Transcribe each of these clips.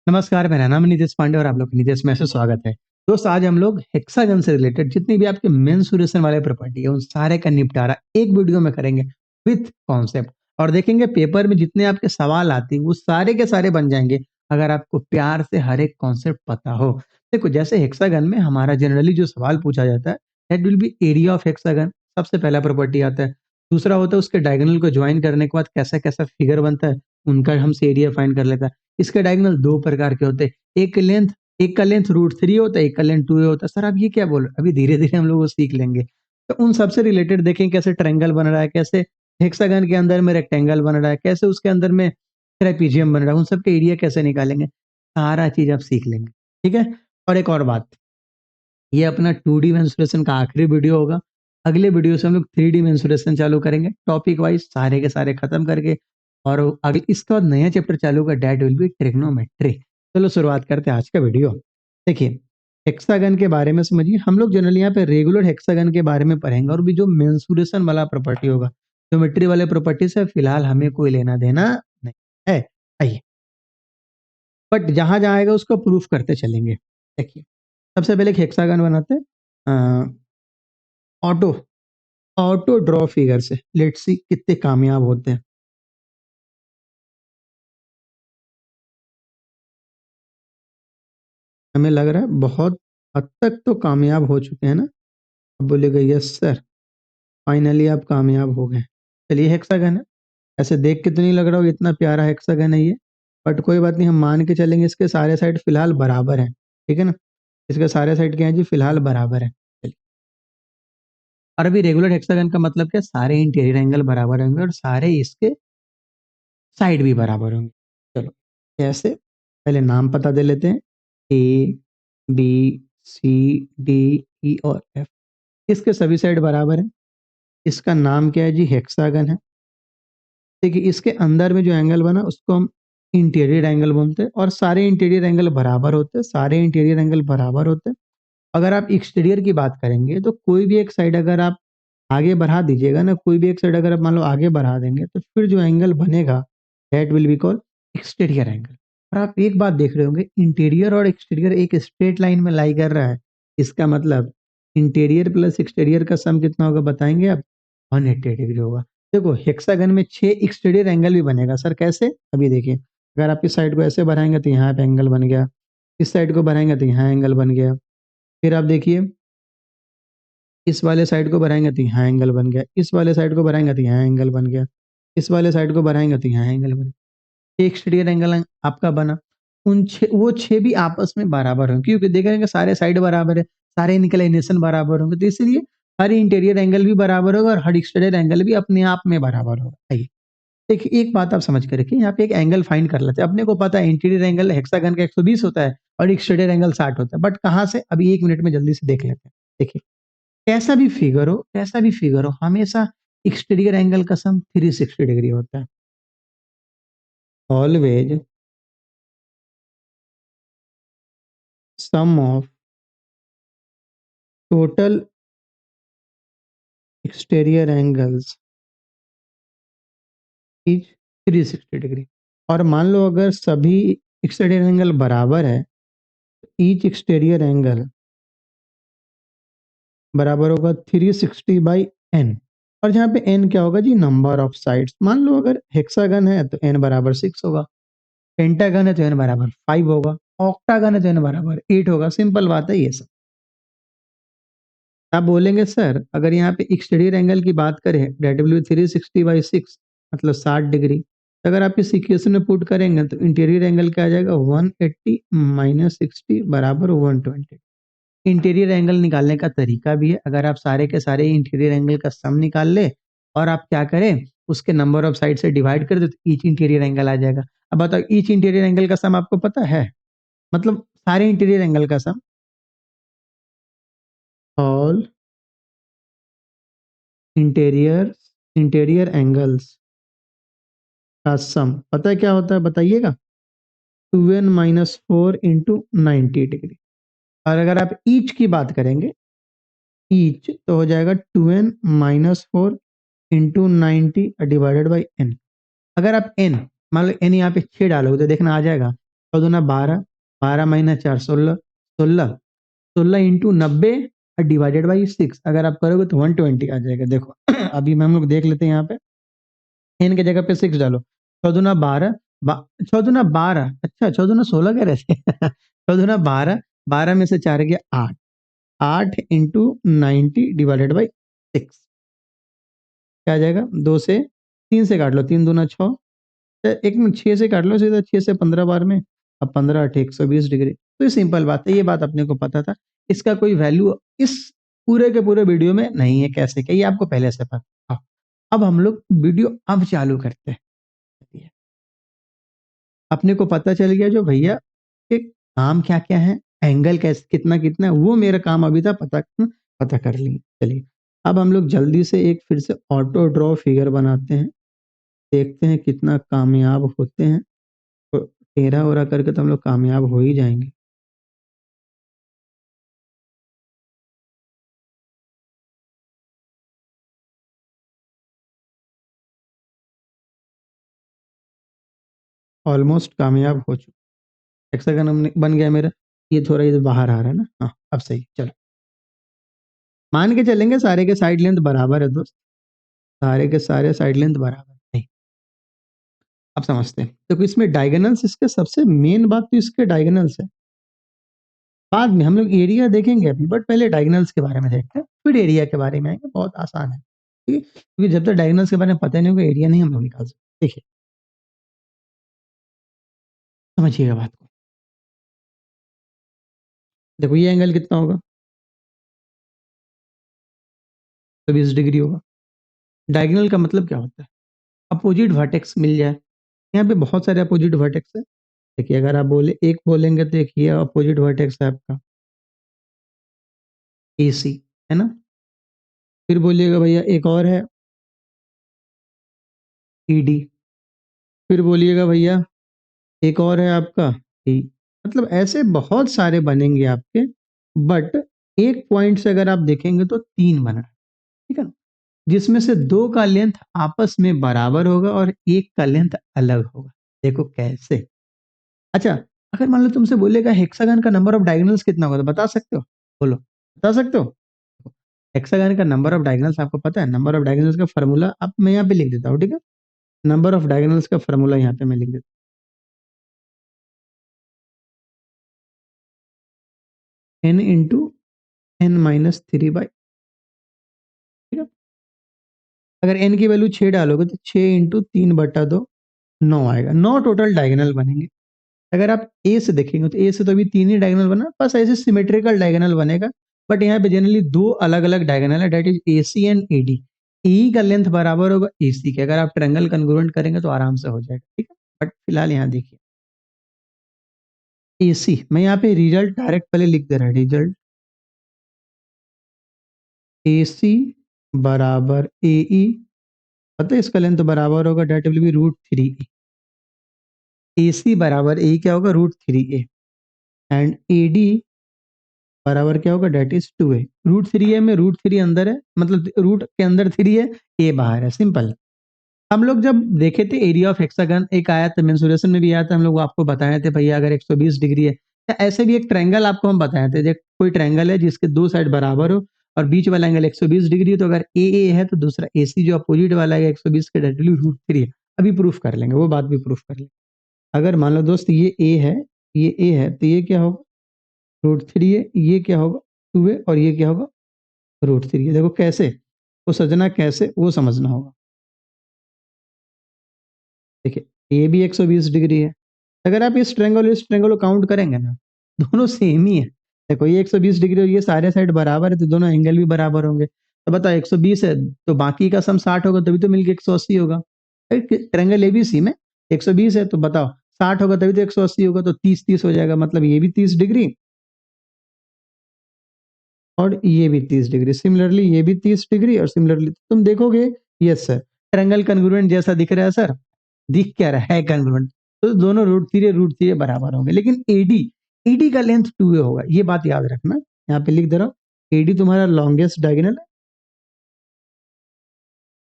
नमस्कार, मेरा नाम है नितेश पांडे और आप लोग का नितेश में से स्वागत है। दोस्त आज हम लोग हेक्सागन से रिलेटेड जितनी भी आपके मेंसुरेशन वाले प्रॉपर्टी है उन सारे का निपटारा एक वीडियो में करेंगे विथ कॉन्सेप्ट और देखेंगे पेपर में जितने आपके सवाल आते हैं वो सारे के सारे बन जाएंगे अगर आपको प्यार से हर एक कॉन्सेप्ट पता हो। देखो जैसे हेक्सागन में हमारा जनरली जो सवाल पूछा जाता है that will be area of hexagon, सबसे पहला प्रॉपर्टी आता है। दूसरा होता है उसके डायगोनल को ज्वाइन करने के बाद कैसा कैसा फिगर बनता है उनका हमसे एरिया फाइंड कर लेता है। इसके डायगोनल 2 प्रकार के होते हैं। एक का लेंथ √3 होता है, एक का लेंथ 2a होता है। सर आप ये क्या बोल रहे हो? अभी धीरे-धीरे हम लोग वो सीख लेंगे। तो उन सब से रिलेटेड देखें कैसे ट्रायंगल बन रहा है, कैसे हेक्सागन के अंदर में रेक्टेंगल बन रहा है, कैसे उसके अंदर में ट्रेपीजियम बन रहा है, उन सब के एरिया कैसे निकालेंगे, सारा चीज़ आप सीख लेंगे। ठीक है? और एक और बात, ये अपना 2D मेंसुरेशन का आखिरी वीडियो होगा। अगले वीडियो से हम लोग 3D मेंसुरेशन चालू करेंगे, टॉपिक वाइज़ सारे के सारे खत्म करके और अगले इसके बाद नया चैप्टर चालू होगा दैट विल बी ट्रिग्नोमेट्री। चलो शुरुआत करते हैं आज का वीडियो। देखिए, हेक्सागन के बारे में समझिए, हम लोग जनरली यहाँ पे रेगुलर हेक्सागन के बारे में पढ़ेंगे और भी जो मेंसुरेशन वाला प्रॉपर्टी होगा, ज्योमेट्री वाले प्रॉपर्टी से फिलहाल हमें कोई लेना-देना नहीं है। आइए, बट जहाँ-जहाँ आएगा उसको प्रूफ करते चलेंगे। देखिए, सबसे पहले एक हेक्सागन बनाते हैं। ऑटो ऑटो ड्रॉ फिगर से लेट्स सी कितने कामयाब होते हैं। हमें लग रहा है बहुत हद तक तो कामयाब हो चुके हैं ना। अब बोलेगा यस सर, फाइनली आप कामयाब हो गए। चलिए हेक्सागन है, ऐसे देख के तो नहीं लग रहा होगा इतना प्यारा हेक्सागन है ये, बट कोई बात नहीं, हम मान के चलेंगे इसके सारे साइड फिलहाल बराबर हैं। ठीक है ना, इसके सारे साइड क्या है जी, फिलहाल बराबर है। चलिए, और अभी रेगुलर हेक्सागन का मतलब क्या, सारे इंटीरियर एंगल बराबर होंगे और सारे इसके साइड भी बराबर होंगे। चलो कैसे, पहले नाम पता दे लेते हैं। A B C D E और एफ, इसके सभी साइड बराबर है। इसका नाम क्या है जी, हेक्सागन है। देखिए इसके अंदर में जो एंगल बना उसको हम इंटीरियर एंगल बोलते हैं और सारे इंटीरियर एंगल बराबर होते हैं, सारे इंटीरियर एंगल बराबर होते हैं। अगर आप एक्सटीरियर की बात करेंगे तो कोई भी एक साइड अगर आप आगे बढ़ा दीजिएगा ना, कोई भी एक साइड अगर आप मान लो आगे बढ़ा देंगे तो फिर जो एंगल बनेगा that will be called exterior angle. और आप एक बात देख रहे होंगे, इंटीरियर और एक्सटीरियर एक स्ट्रेट लाइन में लाई कर रहा है। इसका मतलब इंटीरियर प्लस एक्सटीरियर का सम कितना होगा बताएंगे आप, 180 डिग्री होगा। देखो हेक्सागन में 6 एक्सटीरियर एंगल भी बनेगा। सर कैसे, अभी देखिए, अगर आप इस साइड को ऐसे बढ़ाएंगे तो यहाँ पे एंगल बन गया, इस साइड को बढ़ाएंगे तो यहाँ एंगल बन गया। फिर आप देखिए इस वाले साइड को बढ़ाएँगे तो यहाँ एंगल बन गया, इस वाले साइड को बढ़ाएँगे तो यहाँ एंगल बन गया, इस वाले साइड को बढ़ाएँगे तो यहाँ एंगल बन गया। एक एक्सटीरियर एंगल आपका बना। उन 6 वो 6 भी आपस में बराबर होंगे क्योंकि देखेंगे सारे साइड बराबर है, सारे इंक्लिनेशन बराबर होंगे तो इसलिए हर इंटीरियर एंगल भी बराबर होगा और हर एक्सटीरियर एंगल भी अपने आप में बराबर होगा। आइए, देखिए एक बात आप समझ के रखिए, यहाँ पे एक एंगल फाइंड कर लेते हैं। अपने को पता है इंटीरियर एंगल हेक्सागन का 120 होता है और एक्सटीरियर एंगल 60 होता है, बट कहाँ से, अभी 1 मिनट में जल्दी से देख लेते हैं। देखिए कैसा भी फिगर हो हमेशा एक्सटीरियर एंगल का सम 360 डिग्री होता है। Always sum of total exterior angles is 360 degree. और मान लो अगर सभी एक्सटीरियर एंगल बराबर है, ईच एक्सटीरियर एंगल बराबर होगा 360 बाई एन। और जहाँ पे एन क्या होगा जी, नंबर ऑफ साइड्स। मान लो अगर हेक्सागन है तो एन बराबर 6 होगा, पेंटागन है तो एन बराबर 5 होगा, ऑक्टागन है तो एन बराबर 8 होगा। सिंपल बात है ये सब। आप बोलेंगे सर अगर यहाँ पे एक्सटीरियर एंगल की बात करें डेट विल बी 360/6 मतलब 60 डिग्री। तो अगर आप इस इक्वेशन में पुट करेंगे तो इंटीरियर एंगल क्या आ जाएगा, 180 माइनस 60 बराबर 120। इंटीरियर एंगल निकालने का तरीका भी है, अगर आप सारे के सारे इंटीरियर एंगल का सम निकाल ले और आप क्या करें उसके नंबर ऑफ साइड से डिवाइड कर दे तो ईच इंटीरियर एंगल आ जाएगा। अब बताओ ईच इंटीरियर एंगल का सम आपको पता है, मतलब सारे इंटीरियर एंगल का सम, ऑल इंटीरियर इंटीरियर एंगल्स का सम पता है क्या होता है बताइएगा, 2n माइनस 4 इंटू 90 डिग्री। और अगर आप ईच की बात करेंगे, ईच तो हो जाएगा 2n minus 4 into 90 divided by N. अगर आप एन मान लो एन यहाँ पे 6 डालोगे तो देखना आ जाएगा 14 12, 12 माइनस 4 16, 16, 16 इंटू 90 डिवाइडेड बाई 6 अगर आप करोगे तो 120 आ जाएगा। देखो अभी हम लोग देख लेते हैं यहाँ पे, n की जगह पे 6 डालो, 14 12, 14 12, अच्छा 14 16 कह रहे थे 14 12, 12 में से 4 गया 8, 8 इंटू 90 डिवाइडेड बाई 6 क्या आ जाएगा? 2 से 3 से काट लो, 3 दूना 6, एक मिनट 6 से काट लो सीधा, 6 से 15 बार में, अब 15 8 120 डिग्री। तो ये सिंपल बात है, ये बात अपने को पता था, इसका कोई वैल्यू इस पूरे के पूरे वीडियो में नहीं है, कैसे क्या ये आपको पहले से पता था। अब हम लोग वीडियो अब चालू करते हैं। अपने को पता चल गया जो भैया कि काम क्या क्या है, एंगल कैसे कितना कितना है, वो मेरा काम अभी था पता कर ली। चलिए अब हम लोग जल्दी से एक फिर से ऑटो ड्रॉ फिगर बनाते हैं, देखते हैं कितना कामयाब होते हैं। तो टेढ़ा ओढ़ा करके तो हम लोग कामयाब हो ही जाएंगे। ऑलमोस्ट कामयाब हो चुका, हेक्सागन हमने बन गया मेरा। ये थोड़ा इधर बाहर आ रहा है ना, हाँ अब सही। चलो मान के चलेंगे सारे के साइड लेंथ बराबर है दोस्त, सारे के सारे साइड लेंथ बराबर नहीं। अब समझते हैं, तो इसमें डायगोनल्स, इसके सबसे मेन बात तो इसके डायगोनल्स है। बाद में हम लोग एरिया देखेंगे अभी, बट पहले डायगोनल्स के बारे में देखते हैं, फिर एरिया के बारे में आएंगे, बहुत आसान है। ठीक है, क्योंकि जब तक डायगोनल्स के बारे में पता नहीं होगा एरिया नहीं हम लोग निकाल सकते। देखिए समझिएगा बात को, देखो ये एंगल कितना होगा? 20 डिग्री होगा। डायगोनल का मतलब क्या होता है? अपोजिट वर्टेक्स मिल जाए। यहाँ पे बहुत सारे अपोजिट वर्टेक्स है। देखिए अगर आप बोले एक बोलेंगे तो एक ये अपोजिट वर्टेक्स है आपका AC, है ना? फिर बोलिएगा भैया एक और है ED, फिर बोलिएगा भैया एक और है आपका E। मतलब ऐसे बहुत सारे बनेंगे आपके, बट एक पॉइंट से अगर आप देखेंगे तो 3 बना है, ठीक है ना? जिसमें से 2 का लेंथ आपस में बराबर होगा और एक का लेंथ अलग होगा। देखो कैसे? अच्छा, अगर मान लो तुमसे बोलेगा हेक्सागन का नंबर ऑफ डायगोनल्स कितना होगा, तो बता सकते हो? बोलो, बता सकते हो? हेक्सागन का नंबर ऑफ डायगोनल्स आपको पता है? नंबर ऑफ डायगोनल्स का फॉर्मूला आप मैं यहाँ पे लिख देता हूँ, ठीक है? नंबर ऑफ डायगोनल्स का फॉर्मूला यहाँ पे मैं लिख देता हूँ, n इंटू n माइनस 3/, ठीक है? अगर n की वैल्यू 6 डालोगे तो 6 इंटू 3/2 9 आएगा। 9 टोटल डायगोनल बनेंगे। अगर आप ए से देखेंगे तो ए से तो अभी 3 ही डायगोनल बना, बस ऐसे सिमेट्रिकल डायगोनल बनेगा। बट यहाँ पे जनरली 2 अलग अलग डायगोनल है, that is AC and AD। E का लेंथ बराबर होगा AC के, अगर आप ट्रायंगल कन्ग्रुएंट करेंगे तो आराम से हो जाएगा, ठीक है? बट फिलहाल यहाँ देखिए AC, मैं यहाँ पे रिजल्ट डायरेक्ट पहले लिख दे रहा है, रिजल्ट AC बराबर AE, पता है इसका लेंथ बराबर होगा, date will be √3E। AC बराबर ए क्या होगा? √3A। एंड AD बराबर क्या होगा? Date is 2A। √3A में √3 अंदर है, मतलब रूट के अंदर 3 है, A बाहर है, सिंपल है। हम लोग जब देखे थे एरिया ऑफ हेक्सागन, एक आया था मेंसुरेशन में भी आया था, हम लोग आपको बताए थे भैया अगर 120 डिग्री है, या ऐसे भी एक ट्रायंगल आपको हम बताए थे, जब कोई ट्रायंगल है जिसके 2 साइड बराबर हो और बीच वाला एंगल 120 डिग्री है, तो अगर AA है तो दूसरा AC जो अपोजिट वाला है 120 के डेट √3 है। अभी प्रूफ कर लेंगे, वो बात भी प्रूफ कर लेंगे। अगर मान लो दोस्त ये A है, ये A है, तो ये क्या होगा? √3 है। ये क्या होगा? 2A। और ये क्या होगा? √3 है। देखो कैसे वो सजना, कैसे वो समझना होगा। देखिए ये भी 120 डिग्री है, अगर आप इस ट्रायंगल और इस ट्रायंगल को काउंट करेंगे ना, दोनों सेम ही है। देखो ये 120 डिग्री और ये सारे साइड बराबर है, तो दोनों एंगल भी बराबर होंगे। तो बताओ 120 है तो बाकी का सम 60 होगा, तभी तो मिलके 180 होगा। ट्रायंगल ABC में 120 है, तो बताओ 60 होगा तभी तो 180 होगा, तो 30 30 हो जाएगा, मतलब ये भी 30 डिग्री और ये भी 30 डिग्री, सिमिलरली ये भी 30 डिग्री और सिमिलरली तुम देखोगे, यस सर ट्रायंगल कन्ग्रुएंट जैसा दिख रहा है सर, दिख क्या रहा है? कन्ग्रुएंट। तो दोनों √3 बराबर होंगे, लेकिन AD का लेंथ 2A होगा, ये बात याद रखना। यहाँ पे लिख दे रहा हूँ, AD तुम्हारा लॉन्गेस्ट डायगोनल है,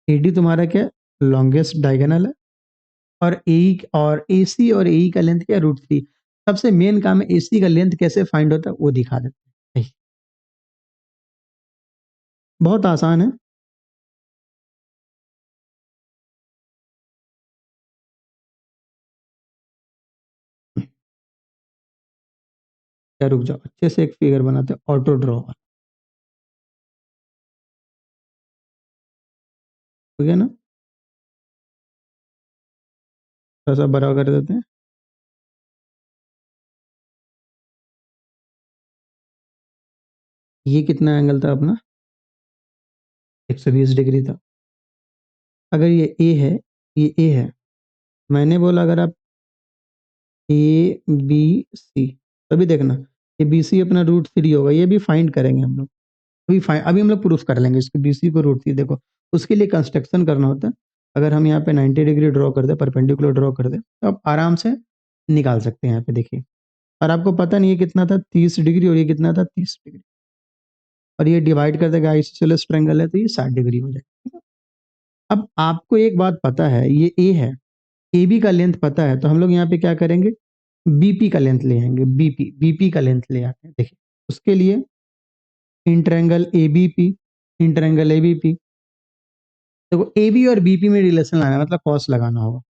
AD तुम्हारा क्या? लॉन्गेस्ट डायगोनल है। और AE और AC और AE का लेंथ क्या? √3। सबसे मेन काम है एसी का लेंथ कैसे फाइंड होता है वो दिखा देते हैं। बहुत आसान है। क्या, रुक जाओ, अच्छे से एक फिगर बनाते हैं ऑटो ड्रॉ। ठीक है ना, थोड़ा सा बड़ा कर देते हैं। ये कितना एंगल था अपना, 120 डिग्री था। अगर ये ए है, ये ए है, मैंने बोला अगर आप ए बी सी, तभी देखना ये बी सी अपना रूट 3 होगा, ये भी फाइंड करेंगे हम लोग। अभी हम लोग प्रूफ कर लेंगे इसके बी सी को रूट 3। देखो उसके लिए कंस्ट्रक्शन करना होता है। अगर हम यहाँ पे 90 डिग्री ड्रॉ कर दे, परपेंडिकुलर ड्रॉ कर दे, तो आप आराम से निकाल सकते हैं। यहाँ पे देखिए, और आपको पता नहीं है कितना था, 30 डिग्री, और ये कितना था, 30 डिग्री, और ये डिवाइड कर देगा, आइसोसेलेस ट्रायंगल है तो ये 60 डिग्री हो जाएगा। अब आपको एक बात पता है, ये ए है, ए बी का लेंथ पता है, तो हम लोग यहाँ पे क्या करेंगे, बीपी का लेंथ ले आएंगे। बीपी बीपी का लेंथ ले आते हैं। देखिए उसके लिए in triangle A B P, in triangle A B P, देखो ए बी और बीपी में रिलेशन लाना है, मतलब कॉस लगाना होगा।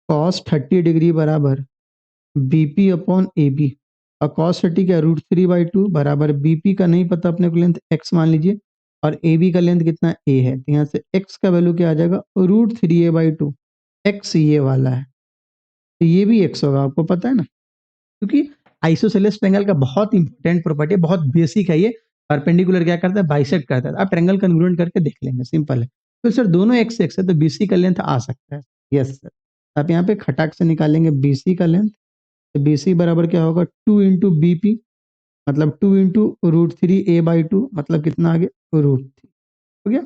कॉस 30 डिग्री बराबर बीपी अपॉन ए बी, और कॉस 30 क्या, √3/2 बराबर बीपी का नहीं पता अपने को, लेंथ एक्स मान लीजिए, और ए बी का लेंथ कितना, ए है, तो यहाँ से एक्स का वैल्यू क्या आ जाएगा, √3a/2। एक्स ये वाला है, तो ये भी एक्स होगा, आपको पता है ना, क्योंकि आइसोसेलेस ट्रायंगल का बहुत इंपॉर्टेंट प्रॉपर्टी है, बहुत बेसिक है ये। परपेंडिकुलर क्या करता है, बाइसेक्ट करता है। आप ट्रायंगल कन्ग्रुएंट करके देख लेंगे, सिंपल है। तो सर दोनों एक्स एक्स है, तो बीसी का लेंथ आ सकता है। यस सर, आप यहाँ पे खटाक से निकालेंगे बीसी का लेंथ, तो बीसी बराबर क्या होगा, 2 × बीपी, मतलब 2 × √3a/2, मतलब कितना आ गया, √3। हो गया।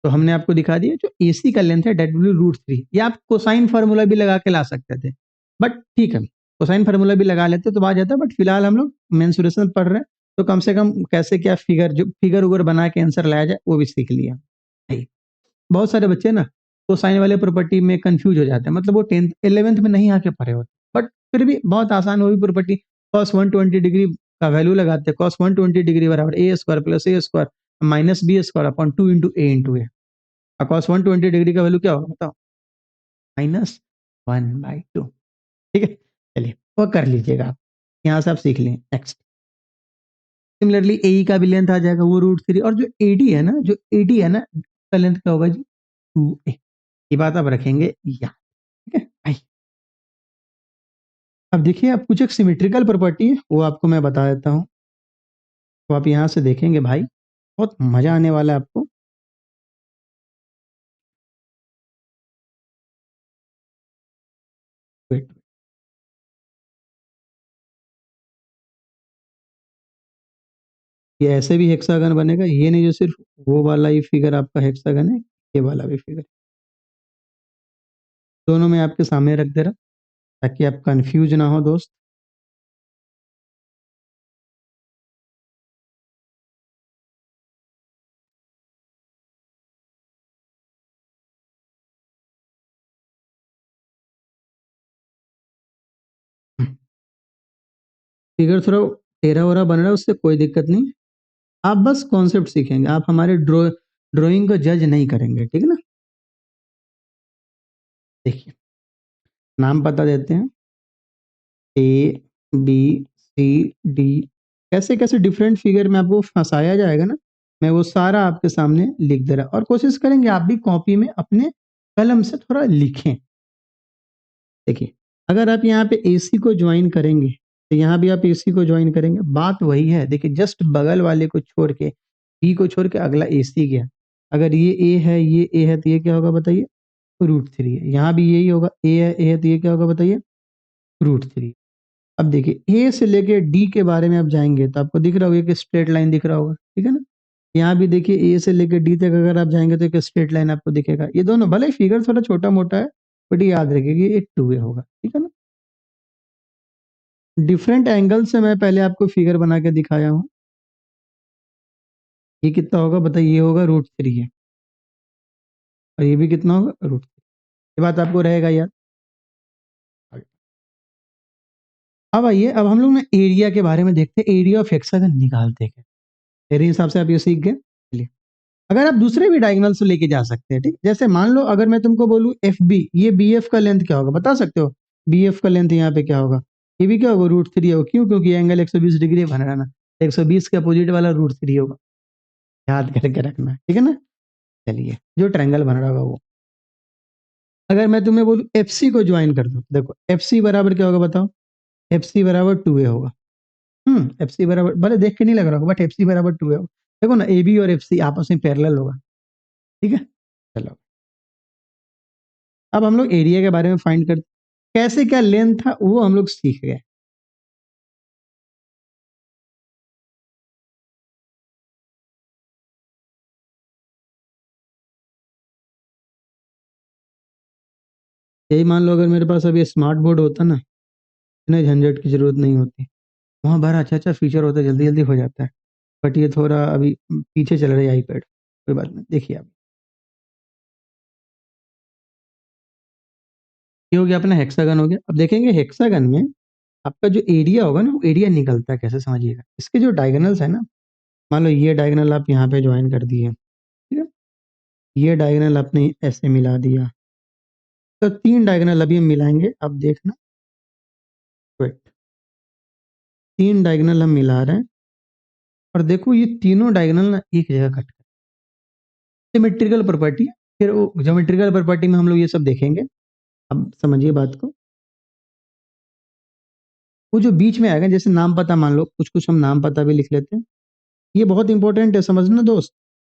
तो हमने आपको दिखा दिया जो एसी का लेंथ है, डेट विल बी √3। ये आप कोसाइन फार्मूला भी लगा के ला सकते थे, बट ठीक है, कोसाइन फार्मूला भी लगा लेते तो आ जाता, बट फिलहाल हम लोग मेंसुरेशन पढ़ रहे हैं, तो कम से कम कैसे क्या फिगर, जो फिगर उगर बना के आंसर लाया जाए वो भी सीख लिया। नहीं, बहुत सारे बच्चे ना कोसाइन वाले प्रॉपर्टी में कंफ्यूज हो जाते हैं, मतलब वो 10th 11th में नहीं आके पढ़े होते, बट फिर भी बहुत आसान वो भी प्रॉपर्टी। कॉस 120 डिग्री का वैल्यू लगाते हैं, कॉस 120 डिग्री बराबर a² + a² - b² upon 2 × a × a। Cos 120 degree का वैल्यू क्या होगा बताओ, -1/2। ठीक है, चलिए वो कर लीजिएगा आप, यहाँ से आप सीख लें। नेक्स्ट, सिमिलरली ए का भी लेंथ आ जाएगा वो √3, और जो एडी है ना, जो एडी है ना, का लेंथ क्या होगा जी, 2a। ये बात आप रखेंगे यहाँ। ठीक है आई, अब देखिए, अब कुछ एक सिमेट्रिकल प्रॉपर्टी है वो आपको मैं बता देता हूँ, तो आप यहाँ से देखेंगे भाई, बहुत मजा आने वाला है आपको। वेट, ये ऐसे भी हेक्सागन बनेगा, ये नहीं जो सिर्फ वो वाला ही फिगर आपका हेक्सागन है, ये वाला भी फिगर, दोनों में आपके सामने रख दे रहा, ताकि आप कंफ्यूज ना हो दोस्त। फिगर थोड़ा टेढ़ा वरा बन रहा है, उससे कोई दिक्कत नहीं, आप बस कॉन्सेप्ट सीखेंगे, आप हमारे ड्राइंग को जज नहीं करेंगे, ठीक है ना। देखिए, नाम बता देते हैं, ए बी सी डी, कैसे कैसे डिफरेंट फिगर में आपको फंसाया जाएगा ना, मैं वो सारा आपके सामने लिख दे रहा, और कोशिश करेंगे आप भी कॉपी में अपने कलम से थोड़ा लिखें। देखिए, अगर आप यहाँ पे एसी को ज्वाइन करेंगे, तो यहाँ भी आप एसी को ज्वाइन करेंगे, बात वही है। देखिए, जस्ट बगल वाले को छोड़ के, बी को छोड़ के अगला एसी गया, अगर ये ए है, ये ए है, तो ये क्या होगा बताइए, √3 है। यहाँ भी यही होगा, ए है तो ये क्या होगा बताइए, √3। अब देखिए, ए से लेके डी के बारे में आप जाएंगे तो आपको दिख रहा होगा कि स्ट्रेट लाइन दिख रहा होगा, ठीक है ना। यहाँ भी देखिए, ए से लेके डी तक अगर आप जाएंगे तो एक स्ट्रेट लाइन आपको दिखेगा। ये दोनों भले फिगर थोड़ा छोटा मोटा है, बट ये याद रखिए कि ये 2 वे होगा, ठीक है ना। डिफरेंट एंगल से मैं पहले आपको फिगर बना के दिखाया हूँ। ये कितना होगा बताइए, ये होगा √3 है। और ये भी कितना होगा √3। ये बात आपको रहेगा यार। अब आइए, अब हम लोग ना एरिया के बारे में देखते हैं, एरिया ऑफ हेक्सागन निकालते हैं। मेरे हिसाब से आप ये सीख गए। चलिए, अगर आप दूसरे भी डायगोनल से लेके जा सकते हैं, ठीक। जैसे मान लो अगर मैं तुमको बोलूं एफ बी, ये बी एफ का लेंथ क्या होगा बता सकते हो? बी एफ का लेंथ यहाँ पे क्या होगा? ये भी क्या होगा √3 होगा। क्यों? क्योंकि एंगल 120 डिग्री बन रहा है ना, 120 के अपोजिट वाला √3 होगा। याद करके रखना है, ठीक है ना। चलिए, जो ट्रायंगल बन रहा होगा वो। अगर मैं तुम्हें बोलूं एफ सी को ज्वाइन कर दो, देखो एफ सी बराबर क्या होगा बताओ? एफ सी बराबर 2a होगा। एफ सी बराबर, भले देख के नहीं लग रहा होगा, बट एफ सी बराबर 2a होगा। देखो ना, ए बी और एफ सी आपस में पैरेलल होगा, ठीक है। चलो, अब हम लोग एरिया के बारे में फाइंड करते, कैसे क्या लेंथ था वो हम लोग सीख गए। यही मान लो अगर मेरे पास अभी स्मार्ट बोर्ड होता ना, इतने झंझट की जरूरत नहीं होती। वहाँ बड़ा अच्छा अच्छा फीचर होता है, जल्दी जल्दी हो जाता है। बट ये थोड़ा अभी पीछे चल रहा है आईपैड। कोई बात नहीं, देखिए आप, ये हो गया अपना हेक्सागन हो गया। अब देखेंगे हेक्सागन में आपका जो एरिया होगा ना, वो एरिया निकलता है कैसे, समझिएगा। इसके जो डायगोनल्स है ना, मान लो ये डायगोनल आप यहाँ पे ज्वाइन कर दिए, ठीक है। ये डायगोनल आपने ऐसे मिला दिया, तो 3 डायगोनल अभी हम मिलाएंगे, अब देखना। वेट, 3 डायगोनल हम मिला रहे हैं, और देखो ये तीनों डायगोनल ना एक जगह कट कर, सिमेट्रिकल प्रॉपर्टी। फिर वो ज्योमेट्रिकल प्रॉपर्टी में हम लोग ये सब देखेंगे। अब समझिए बात को, वो जो बीच में आएगा, जैसे नाम पता, मान लो कुछ कुछ हम नाम पता भी लिख लेते हैं। ये बहुत इंपॉर्टेंट है, समझना दोस्त।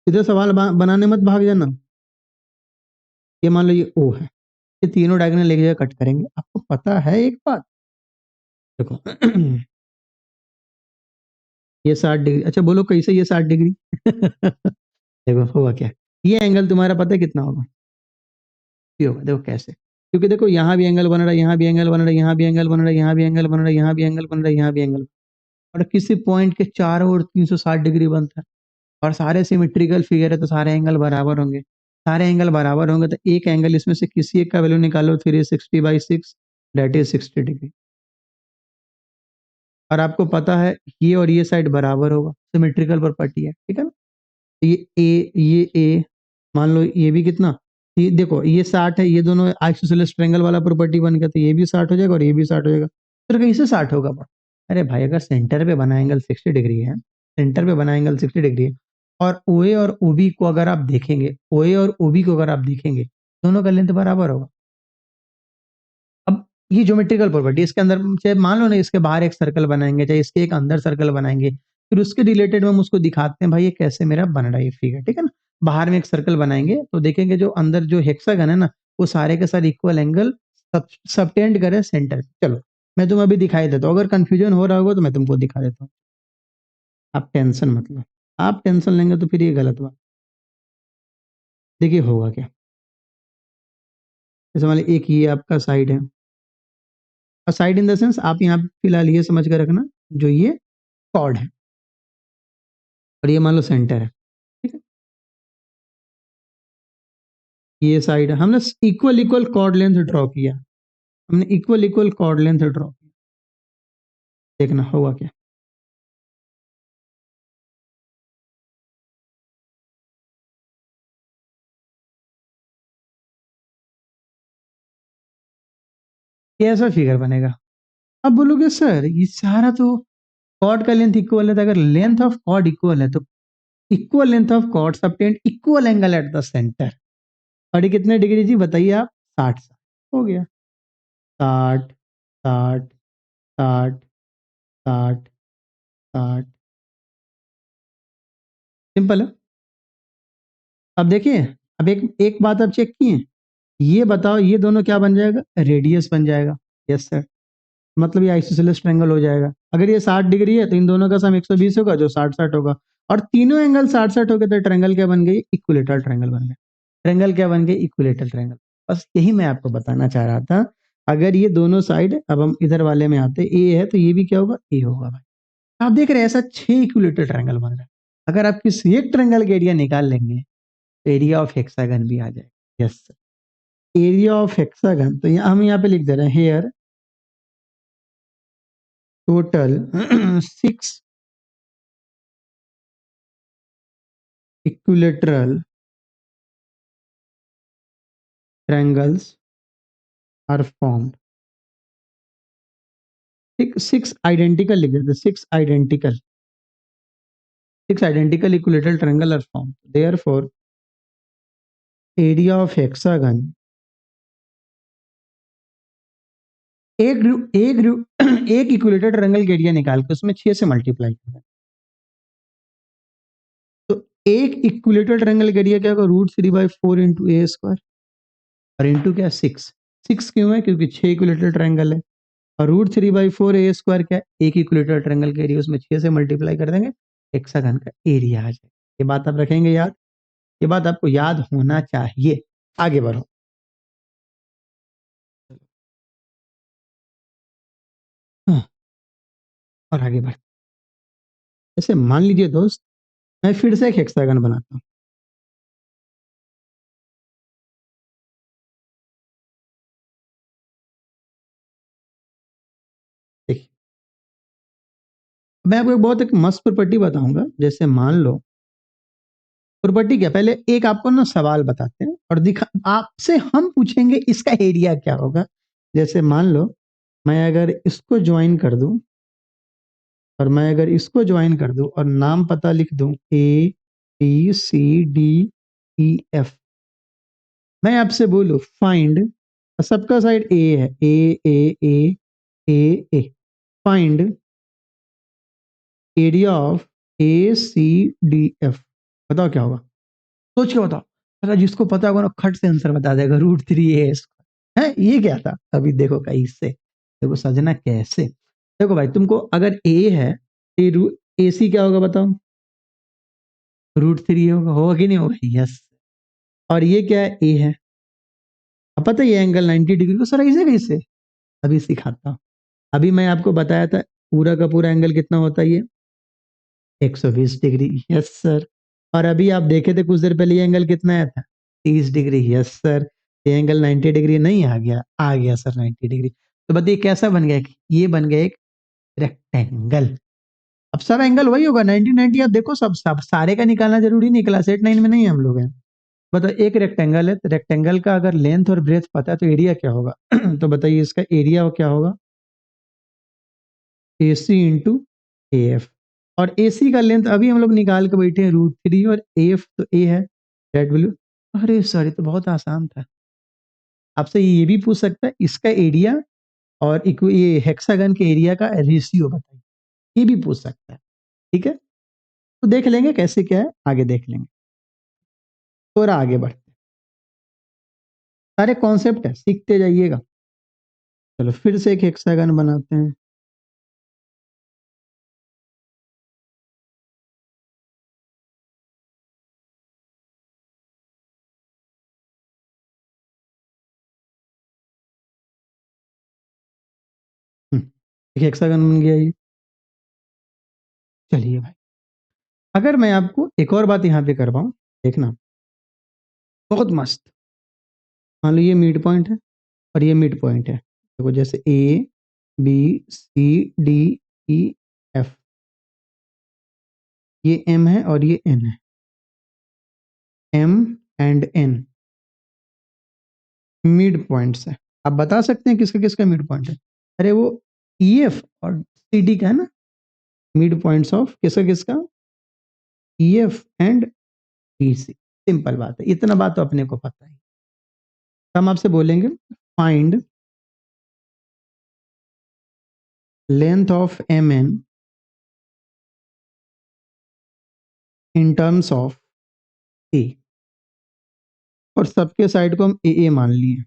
इधर सवाल बनाने मत भाग जाना। ये मान लो ये ओ है, ये तीनों डायगोनल एक जगह कट करेंगे। आपको पता है एक बात, देखो ये 60 डिग्री, अच्छा बोलो कैसे ये 60 डिग्री? देखो होगा क्या, ये एंगल तुम्हारा पता है कितना होगा? ये होगा, देखो कैसे। क्योंकि देखो यहाँ भी एंगल बन रहा है, यहाँ भी एंगल बन रहा है, यहाँ भी एंगल बन रहा है, यहाँ भी एंगल बन रहा है, यहाँ भी एंगल बन रहा है, यहाँ भी एंगल, और किसी पॉइंट के चारों ओर 360 डिग्री बनता है। और सारे सिमेट्रिकल फिगर है, तो सारे एंगल बराबर होंगे। सारे एंगल बराबर होंगे तो एक एंगल इसमें से किसी एक का वैल्यू निकालो, 360/6, दैट इज 60 डिग्री। और आपको पता है ये और ये साइड बराबर होगा, सिमेट्रिकल प्रॉपर्टी है, ठीक है ना। तो ये ए मान लो, ये भी कितना, ये देखो ये 60 है, ये दोनों आइसोसेलेस ट्रायंगल वाला प्रॉपर्टी बन गया, तो ये भी 60 हो जाएगा और ये भी 60 हो जाएगा। तो कैसे 60 होगा बा? अरे भाई, अगर सेंटर पे बना एंगल 60 डिग्री है, सेंटर पे बना एंगल 60 डिग्री है, और ओए और ओबी को अगर आप देखेंगे, ओए और ओबी को अगर आप देखेंगे, दोनों का लेंथ बराबर होगा। अब ये ज्योमेट्रिकल प्रॉपर्टी, इसके अंदर चाहे मान लो ना, इसके बाहर एक सर्कल बनाएंगे, चाहे इसके एक अंदर सर्कल बनाएंगे, फिर उसके रिलेटेड में हम उसको दिखाते हैं, भाई ये कैसे मेरा बन रहा है ये फिगर, ठीक है ना। बाहर में एक सर्कल बनाएंगे तो देखेंगे जो अंदर जो हेक्सागन है ना, वो सारे के सारे इक्वल एंगल सबटेंड करे सेंटर। चलो, मैं तुम्हें अभी दिखाई देता हूँ, अगर कंफ्यूजन हो रहा होगा तो मैं तुमको दिखा देता हूँ। आप टेंशन मत लो, आप टेंशन लेंगे तो फिर ये गलत बात। देखिए होगा क्या, जैसे मान लीजिए एक ये आपका साइड है, और साइड इन द सेंस आप यहाँ पे फिलहाल ये समझ कर रखना, जो ये कॉर्ड है, और ये मान लो सेंटर है, ठीक है। ये साइड है, हमने equal equal cord length draw किया, हमने equal equal cord length draw किया। देखना होगा क्या। ये ऐसा फिगर बनेगा। अब बोलोगे सर ये सारा तो कॉर्ड का लेंथ इक्वल है, तो अगर लेंथ ऑफ कॉर्ड इक्वल है तो equal length of chord subtend equal angle at the centre. और ये कितने डिग्री जी बताइए आप? 60। हो गया, 60, 60, 60, 60, 60। सिंपल है। अब देखिए, अब एक एक बात आप चेक किए, ये बताओ ये दोनों क्या बन जाएगा? रेडियस बन जाएगा। यस सर, मतलब ये आइसोसेलेस ट्रायंगल हो जाएगा। अगर ये 60 डिग्री है तो इन दोनों का सम 120 होगा, जो 60-60 होगा। और तीनों एंगल 60-60 हो गए तो ट्रायंगल क्या बन गई? इक्विलेटरल ट्रायंगल बन गया। ट्रायंगल क्या बन गई? Equilateral triangle. बस यही मैं आपको बताना चाह रहा था। अगर ये दोनों साइड, अब हम इधर वाले में आते, ए है तो ये भी क्या होगा? ए होगा भाई। आप देख रहे हैं ऐसा 6 इक्विलेटरल ट्रायंगल बन रहा है। अगर आप किसी एक ट्रायंगल का एरिया निकाल लेंगे, तो एरिया ऑफ हेक्सागन भी आ जाएगा। Yes sir. Area of hexagon, तो हम यहाँ पे लिख दे रहे हैं here total 6 equilateral triangles are formed. ठीक, 6 आइडेंटिकल लिख देते, 6 identical equilateral triangle are formed. Therefore, area of hexagon एक इक्विलेटरल ट्रायंगल का एरिया निकाल के उसमें 6 से मल्टीप्लाई करना। तो एक इक्विलेटरल ट्रायंगल का एरिया क्या होगा, √3/4 इंटू ए स्क्वायर, और इंटू क्या 6। 6 क्यों है, क्योंकि 6 इक्विलेटरल ट्रायंगल है, और √3/4 ए स्क्वायर क्या, एक इक्विलेटरल ट्रायंगल का एरिया, उसमें 6 से मल्टीप्लाई कर देंगे, हेक्सागन का एरिया आ जाएगा। ये बात आप रखेंगे याद, ये बात आपको याद होना चाहिए। आगे बढ़ो। और आगे बढ़, जैसे मान लीजिए दोस्त, मैं फिर से एक हेक्सागन बनाता हूँ। देखिए, मैं आपको बहुत एक मस्त प्रॉपर्टी बताऊंगा। जैसे मान लो, प्रॉपर्टी क्या, पहले एक आपको ना सवाल बताते हैं और दिखा, आपसे हम पूछेंगे इसका एरिया क्या होगा। जैसे मान लो, मैं अगर इसको ज्वाइन कर दूं, और मैं अगर इसको ज्वाइन कर दूं और नाम पता लिख दूं ABCDEF, मैं आपसे बोलूं फाइंड, सबका साइड ए है, ए, फाइंड एरिया ऑफ ACDF, बताओ क्या होगा, सोच के बताओ। अगर जिसको पता होगा ना खट से आंसर बता देगा, √3 है। ये क्या था, अभी देखो कैसे, देखो सजना कैसे। देखो भाई, तुमको अगर ए है, AC क्या होगा बताओ, √3 होगा कि नहीं होगा, यस। और ये क्या है, ए है। अब पता है ये एंगल 90 डिग्री को सर ऐसे कैसे, अभी सिखाता हूँ। अभी मैं आपको बताया था पूरा का पूरा एंगल कितना होता है, ये 120 डिग्री, यस सर। और अभी आप देखे थे कुछ देर पहले ये एंगल कितना आया था, 30 डिग्री, यस सर। ये एंगल 90 डिग्री नहीं आ गया सर 90 डिग्री। तो बताइए कैसा बन गया, ये बन गया एक रेक्टेंगल। अब सब एंगल वही होगा 90 90, आप देखो सब सारे का निकालना जरूरी नहीं, क्लास 8 9 में नहीं हम लोग हैं। बताओ एक रेक्टेंगल है, तो रेक्टेंगल का अगर लेंथ और ब्रेथ पता है तो एरिया क्या होगा तो बताइए इसका एरिया क्या होगा, AC इंटू AF। और AC का लेंथ अभी हम लोग निकाल के बैठे हैं √3, और AF तो A है, दैट वैल्यू। अरे सर ये तो बहुत आसान था। आपसे ये भी पूछ सकता है इसका एरिया और ये हेक्सागन के एरिया का रेशियो बताइए, ये भी पूछ सकता है। ठीक है, तो देख लेंगे कैसे क्या है, आगे देख लेंगे। थोड़ा आगे बढ़ते, सारे कॉन्सेप्ट है, सीखते जाइएगा। चलो फिर से एक हेक्सागन बनाते हैं। एक हेक्सागन बन गया ये। चलिए भाई, अगर मैं आपको एक और बात यहाँ पे करवाऊं, देखना बहुत मस्त। मान लो ये मिड पॉइंट है और ये मिड पॉइंट है, देखो जैसे ABCDEF, ये M है और ये N है, M&N मिड पॉइंट्स है। आप बता सकते हैं किसका किसका मिड पॉइंट है, अरे वो EF और CD का है ना, मिड पॉइंट्स ऑफ किसका किसका, EF एंड BC। सिंपल बात है, इतना बात तो अपने को पता है। हम आपसे बोलेंगे find length of MN in terms of A, और सबके साइड को हम AA मान लिए।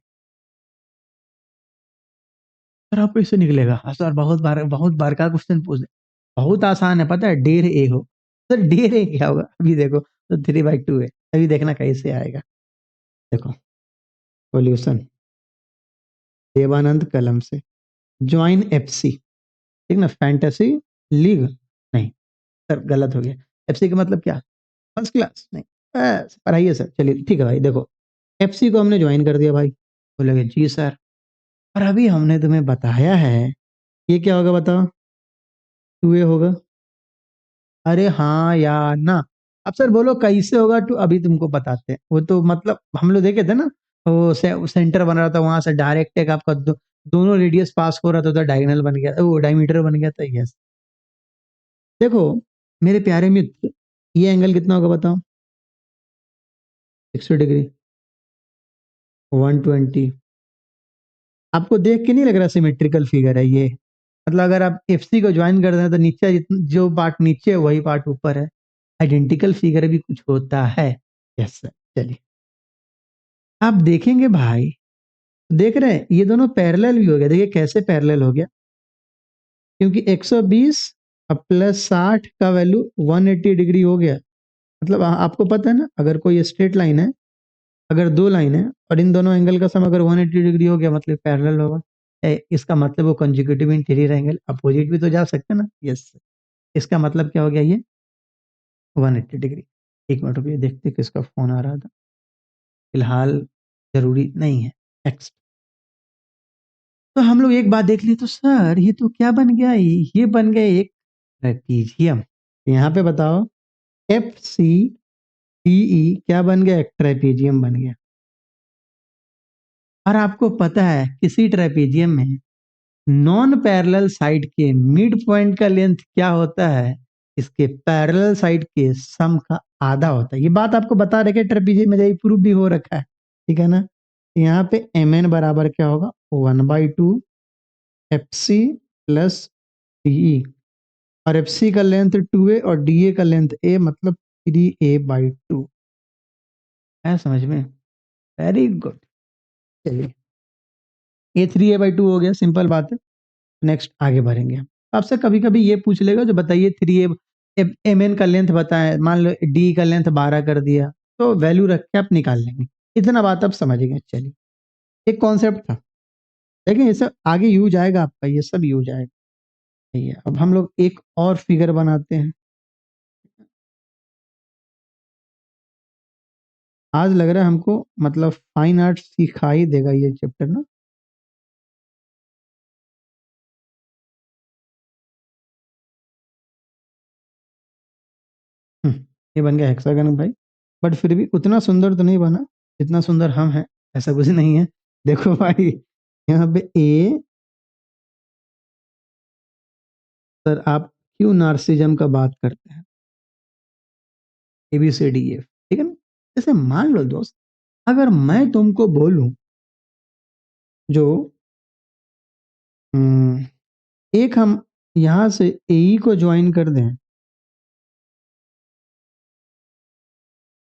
सर आपको इससे निकलेगा, हाँ सर बहुत बार का क्वेश्चन पूछ दे, बहुत आसान है पता है, डेढ़ ए हो। सर डेढ़ ए क्या होगा, अभी देखो, तो 3/2 है, अभी देखना कैसे आएगा। देखो सॉल्यूशन, देवानंद कलम से, ज्वाइन FC, ठीक ना, फैंटेसी लीग नहीं, सर गलत हो गया। FC का मतलब क्या, फर्स्ट क्लास नहीं, बस पढ़ाइए सर। चलिए ठीक है भाई, देखो FC को हमने ज्वाइन कर दिया भाई। बोलेगे जी सर, और अभी हमने तुम्हें बताया है ये क्या होगा बताओ? 2A होगा। अरे हाँ यार ना। अब सर बोलो कैसे होगा टू, अभी तुमको बताते हैं। वो तो मतलब हम लोग देखे थे ना, वो सेंटर बन रहा था वहां से डायरेक्ट एक आपका दोनों रेडियस पास हो रहा था तो डायगोनल बन गया, वो डायमीटर बन गया था। यस। देखो मेरे प्यारे मित्र, ये एंगल कितना होगा बताओ? 60 डिग्री। 120। आपको देख के नहीं लग रहा सिमेट्रिकल फिगर है ये? मतलब अगर आप FC को ज्वाइन कर दें तो नीचे जो पार्ट नीचे है वही पार्ट ऊपर है। आइडेंटिकल फिगर भी कुछ होता है। Yes sir. चलिए आप देखेंगे भाई, देख रहे हैं ये दोनों पैरेलल भी हो गया। देखिए कैसे पैरेलल हो गया, क्योंकि 120 अब प्लस 60 का वैल्यू 180 डिग्री हो गया। मतलब आपको पता है ना, अगर कोई स्ट्रेट लाइन है, अगर दो लाइन है और इन दोनों एंगल का सम अगर 180 डिग्री हो गया मतलब पैरेलल होगा। इसका मतलब वो कंसेक्यूटिव इंटीरियर एंगल, अपोजिट भी तो जा सकते हैं ना। यस। इसका मतलब क्या हो गया ये? 180 डिग्री। एक मिनट रुपये, देखते किसका फोन आ रहा था। फिलहाल जरूरी नहीं है। नेक्स्ट। तो हम लोग एक बात देख लिए तो सर ये तो क्या बन गया, ये बन गया एक ट्रेपीजियम। यहाँ पे बताओ, FCTE क्या बन गया? एक ट्रेपीजियम बन गया। और आपको पता है किसी ट्रेपीजियम में नॉन पैरेलल साइड के मिड पॉइंट का लेंथ क्या होता है? इसके पैरेलल साइड के सम का आधा होता है। ये बात आपको बता रखे ट्रेपीजियम में, यही प्रूफ भी हो रखा है। ठीक है ना? यहाँ पे MN बराबर क्या होगा? 1/2 FC प्लस DE। और FC का लेंथ 2A और DA का लेंथ A, मतलब 3A/2 है। समझ में? Very good. चलिए ये 3A/2 हो गया, सिंपल बात है। नेक्स्ट आगे बढ़ेंगे हम। आपसे कभी कभी ये पूछ लेगा जो बताइए 3A, MN का लेंथ बताएं, मान लो D का लेंथ 12 कर दिया, तो वैल्यू रख के आप निकाल लेंगे। इतना बात आप समझेंगे। चलिए एक कॉन्सेप्ट था, लेकिन ये सब आगे यूज आएगा आपका, ये सब यूज आएगा। ठीक है, अब हम लोग एक और फिगर बनाते हैं। आज लग रहा है हमको मतलब फाइन आर्ट सिखा ही देगा ये चैप्टर ना। हम्म, ये बन गया हेक्सागन भाई। बट फिर भी उतना सुंदर तो नहीं बना जितना सुंदर हम हैं, ऐसा कुछ नहीं है। देखो भाई, यहाँ पे ए, सर आप क्यों नार्सिज्म का बात करते हैं? ABCDF, ठीक है ना? जैसे मान लो दोस्त, अगर मैं तुमको बोलूं जो हम्म, एक हम यहां से AE को ज्वाइन कर दें,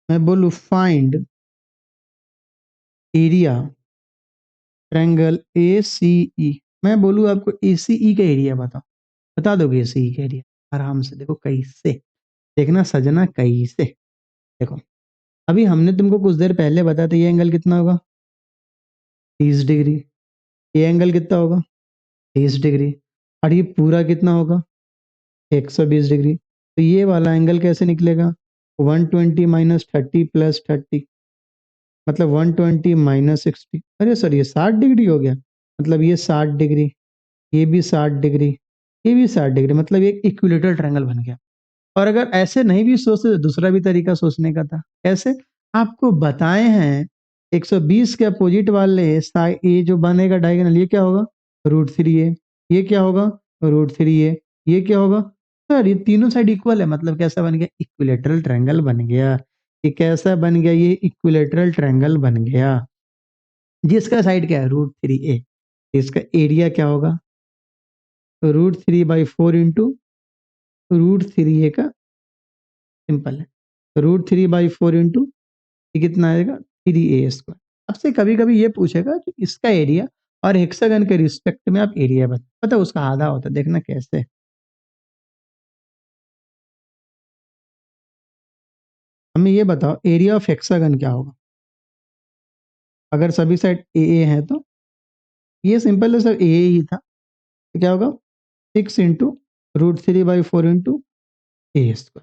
मैं बोलूं फाइंड एरिया ट्रायंगल ACE, मैं बोलूं आपको ACE का एरिया बताओ, बता दोगे ACE का एरिया? आराम से देखो कैसे, देखना सजना कैसे। देखो अभी हमने तुमको कुछ देर पहले बताया था ये एंगल कितना होगा? 30 डिग्री। ये एंगल कितना होगा? 30 डिग्री। और ये पूरा कितना होगा? 120 डिग्री। तो ये वाला एंगल कैसे निकलेगा? 120 - 30 + 30, मतलब 120 - 60। अरे सर ये 60 डिग्री हो गया, मतलब ये 60 डिग्री, ये भी 60 डिग्री, ये भी 60 डिग्री, मतलब एक इक्विलेटरल ट्रायंगल बन गया। और अगर ऐसे नहीं भी सोचते तो दूसरा भी तरीका सोचने का था। कैसे? आपको बताए हैं 120 के अपोजिट वाले ये जो बनेगा डायगोनल, ये क्या होगा? √3a। ये क्या होगा? √3a। ये क्या होगा? सर ये तीनों साइड इक्वल है, मतलब कैसा बन गया? इक्विलेटरल ट्रायंगल बन गया। ये कैसा बन गया? ये इक्विलेटरल ट्रायंगल बन गया, जिसका साइड क्या है? √3a। इसका एरिया क्या होगा? √3/4 इंटू √3a का, सिंपल है। √3/4 इंटू ये कितना आएगा? 3a²। आपसे कभी कभी ये पूछेगा कि इसका एरिया और हेक्सागन के रिस्पेक्ट में आप एरिया बता, पता है उसका आधा होता है। देखना कैसे। हमें ये बताओ एरिया ऑफ हेक्सागन क्या होगा अगर सभी साइड ए है तो? ये सिंपल है सर, ए ही था। तो क्या होगा? 6 इंटू √3/4 इंटू A²।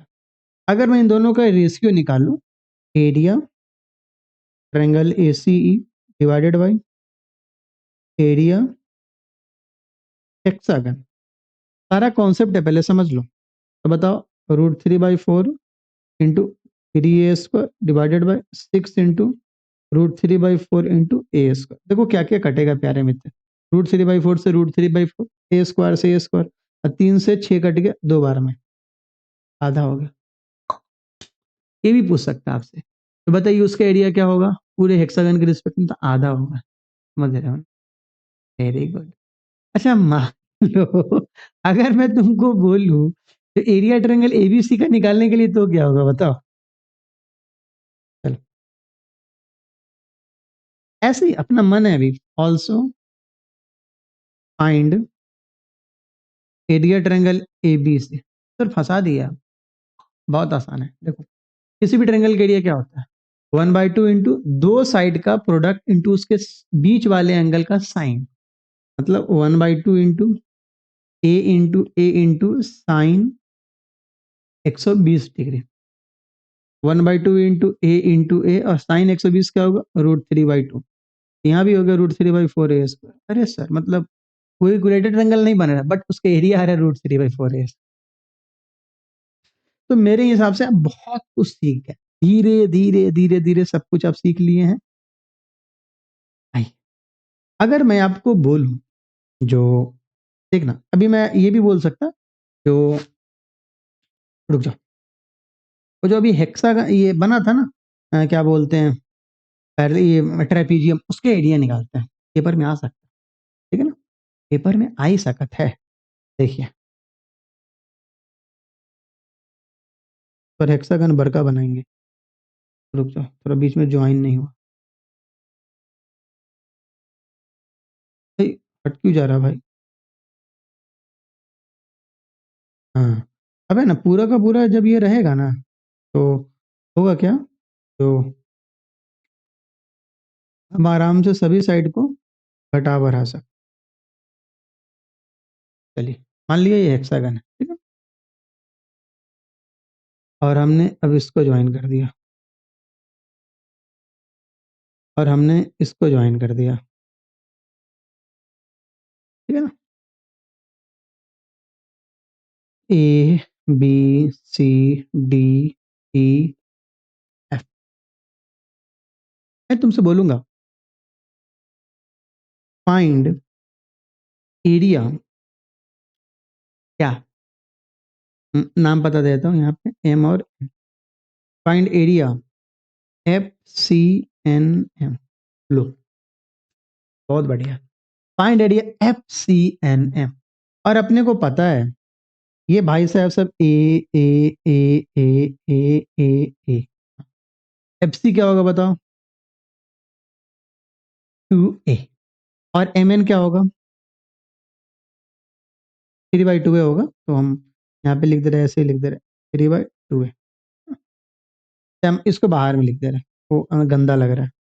अगर मैं इन दोनों का रेशियो निकालूं, area triangle ACE divided by area hexagon. सारा कॉन्सेप्ट है, पहले समझ लो। तो बताओ √3/4 into 3a² divided by 6 into √3/4 into a²। देखो क्या क्या कटेगा प्यारे मित्र। √3/4 से √3/4, a² से a², और 3 से 6 कट गया 2 बार में, आधा हो गया। ये भी पूछ सकता है आपसे, तो बताइए उसका एरिया क्या होगा पूरे हेक्सागन के रिस्पेक्ट में, तो आधा होगा। समझ रहे हो? Very good. अच्छा मान लो अगर मैं तुमको बोलूं तो एरिया ट्रायंगल ABC का निकालने के लिए तो क्या होगा बताओ। चलो ऐसे ही अपना मन है अभी। Also find area triangle ABC। Sir फंसा दिया, बहुत आसान है। देखो किसी भी ट्रायंगल का एरिया क्या होता है, 1/2 इंटू दो साइड का प्रोडक्ट इंटू उसके बीच वाले एंगल का साइन। मतलब 1/2 इंटू साइन 120 डिग्री। 1/2 इंटू ए और साइन 120 क्या होगा √3/2। यहाँ भी होगा √3/4a²। अरे सर मतलब कोई इक्विलेटरल ट्रायंगल नहीं बन रहा, बट उसका एरिया आ रहा है √3/4a। तो मेरे हिसाब से आप बहुत कुछ सीख गए, धीरे धीरे धीरे धीरे सब कुछ आप सीख लिए हैं। आइए, अगर मैं आपको बोलूं जो, देखना अभी मैं ये भी बोल सकता जो, रुक जाओ, वो जो अभी हेक्सा का ये बना था ना, क्या बोलते हैं, पहले ये ट्रेपीजियम, उसके एरिया निकालते हैं। पेपर में आ सकता है, ठीक है ना, पेपर में आ ही सकत है। देखिए पर हेक्सागन बड़का बनाएंगे। रुक जाओ थोड़ा बीच में ज्वाइन नहीं हुआ भाई, हट क्यों जा रहा भाई। हाँ, अब है ना पूरा का पूरा जब ये रहेगा ना तो होगा क्या, तो हम आराम से सभी साइड को घटा बढ़ा सकते। चलिए मान लिया ये हेक्सागन है, ठीक है, और हमने अब इसको ज्वाइन कर दिया, और हमने इसको ज्वाइन कर दिया, ठीक है ना। A B C D E F। मैं तुमसे बोलूंगा फाइंड एरिया, क्या नाम पता देता हूँ यहाँ पे, M और फाइंड एरिया FCNM। लो बहुत बढ़िया, फाइंड एरिया FCNM। और अपने को पता है ये भाई साहब सब ए। FC क्या होगा बताओ 2A। और MN क्या होगा 3/2A होगा, तो हम यहाँ पे लिख दे रहे हैं, ऐसे ही लिख दे रहे हैं 3/2A। हम इसको बाहर में लिख दे रहे हैं, वो गंदा लग रहा है।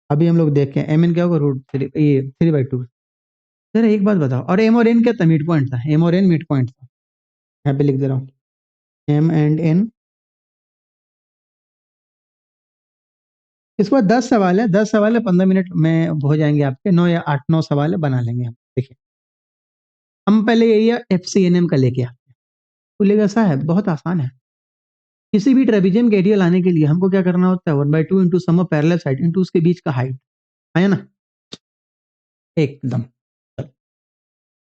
अभी हम लोग देख के MN क्या होगा √3, ये 3/2। सर एक बात बताओ, और M और N क्या था, मिड पॉइंट था, M और N मिड पॉइंट था। यहाँ पे लिख दे रहा हूँ M&N। इसके बाद 10 सवाल है, 10 सवाल है, 15 मिनट में हो जाएंगे आपके, 9 या 8-9 सवाल है, बना लेंगे हम। देखिए हम पहले एरिया FCNM का लेके आते हैं। बोलेगा साहब बहुत आसान है, किसी भी ट्रेपेजियम के एरिया लाने के लिए हमको क्या करना होता है, 1/2 into sum of parallel side into उसके बीच का हाइट, है ना, एकदम।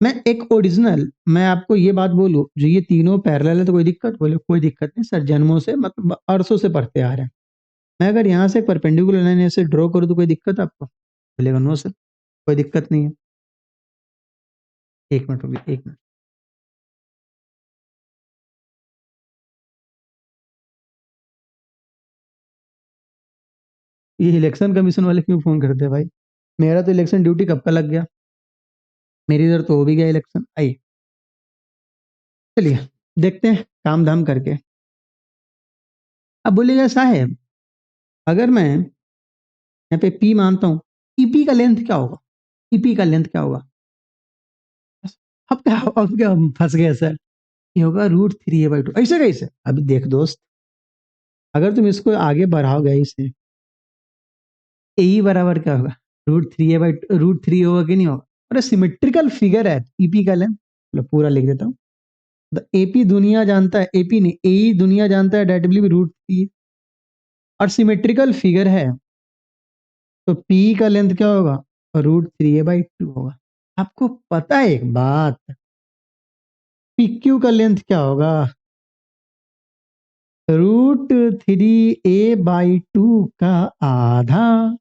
मैं एक ओरिजिनल, मैं आपको ये बात बोलूं, जो ये तीनों पैरेलल है तो कोई दिक्कत, बोले कोई दिक्कत नहीं सर, जन्मों से मतलब अरसों से पढ़ते आ रहे हैं। मैं अगर यहाँ से परपेंडिकुलर लाइन ऐसे ड्रॉ करूँ तो कोई दिक्कत आपको, बोलेगा नो सर कोई दिक्कत नहीं है। एक मिनट होगी, एक मिनट। ये इलेक्शन कमीशन वाले क्यों फोन करते हैं भाई, मेरा तो इलेक्शन ड्यूटी कब का लग गया, मेरी इधर तो हो भी गया इलेक्शन। आइए चलिए देखते हैं काम धाम करके। अब बोलिएगा साहेब अगर मैं यहाँ पे पी मानता हूँ, ईपी का लेंथ क्या होगा, ईपी का लेंथ क्या होगा। अब क्या हम फंस गए सर, ये होगा √3a/2। ऐसे कैसे, अभी देख दोस्त, अगर तुम इसको आगे बढ़ाओगे इसे, ए बराबर क्या होगा, √3a/√3 होगा कि नहीं होगा। अरे सिमेट्रिकल फिगर है, ईपी का लेंथ, मतलब पूरा लिख देता हूँ। एपी दुनिया जानता है, एपी नहीं, ए दुनिया जानता है डेट विल बी √3, और सिमेट्रिकल फिगर है, तो पी का लेंथ क्या होगा, √3a/2 होगा। आपको पता है एक बात, पीक्यू का लेंथ क्या होगा, √3a/2 का आधा।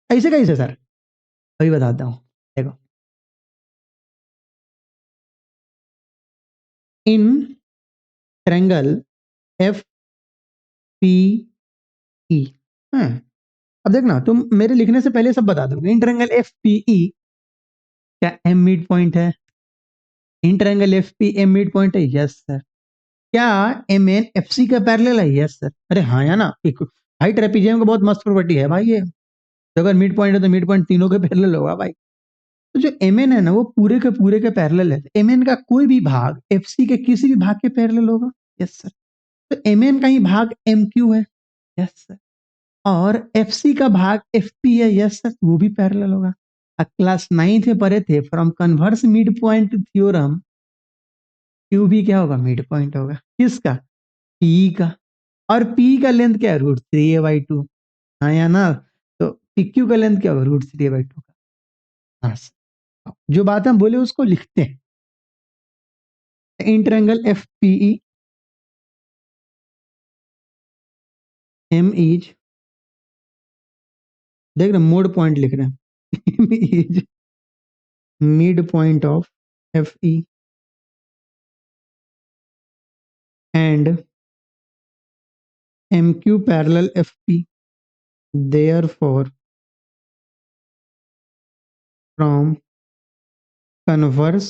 ऐसे कैसे सर, अभी बताता हूँ, देखो। इन ट्रायंगल एफ पी ई, अब देखना तुम मेरे लिखने से पहले सब बता दोगे। In triangle F P E, क्या एम मिड पॉइंट है, in triangle F P M mid point है, यस सर। क्या एम एन एफ सी का पैरेलल है, यस सर। अरे हाँ या ना, एक हाई ट्रेपीजियम का बहुत मस्त प्रॉपर्टी है भाई ये, तो अगर मिड पॉइंट है तो मिड पॉइंट तीनों के पैरेलल होगा भाई। तो जो एम एन है ना वो पूरे के पैरेलल है, एम एन का कोई भी भाग एफ सी के किसी भी भाग के पैरेलल होगा, यस सर। तो एम एन का ही भाग एम क्यू है, यस सर। और एफ सी का भाग एफ पी है, यस सर, वो भी पैरेलल होगा। क्लास 9th में पढ़े थे, from converse mid point theorem, Q भी क्या होगा, मिड पॉइंट होगा, किसका, पी का। और पी का लेंथ क्या है, √3a/2, हाँ या ना। तो पी क्यू का लेंथ क्या होगा, √3a/2 का। हाँ sir। जो बात हम बोले उसको लिखते हैं। In triangle F P E, M is, देख रहे मोड पॉइंट लिख रहे हैं, M is mid point of F E and M Q parallel F P, therefore from converse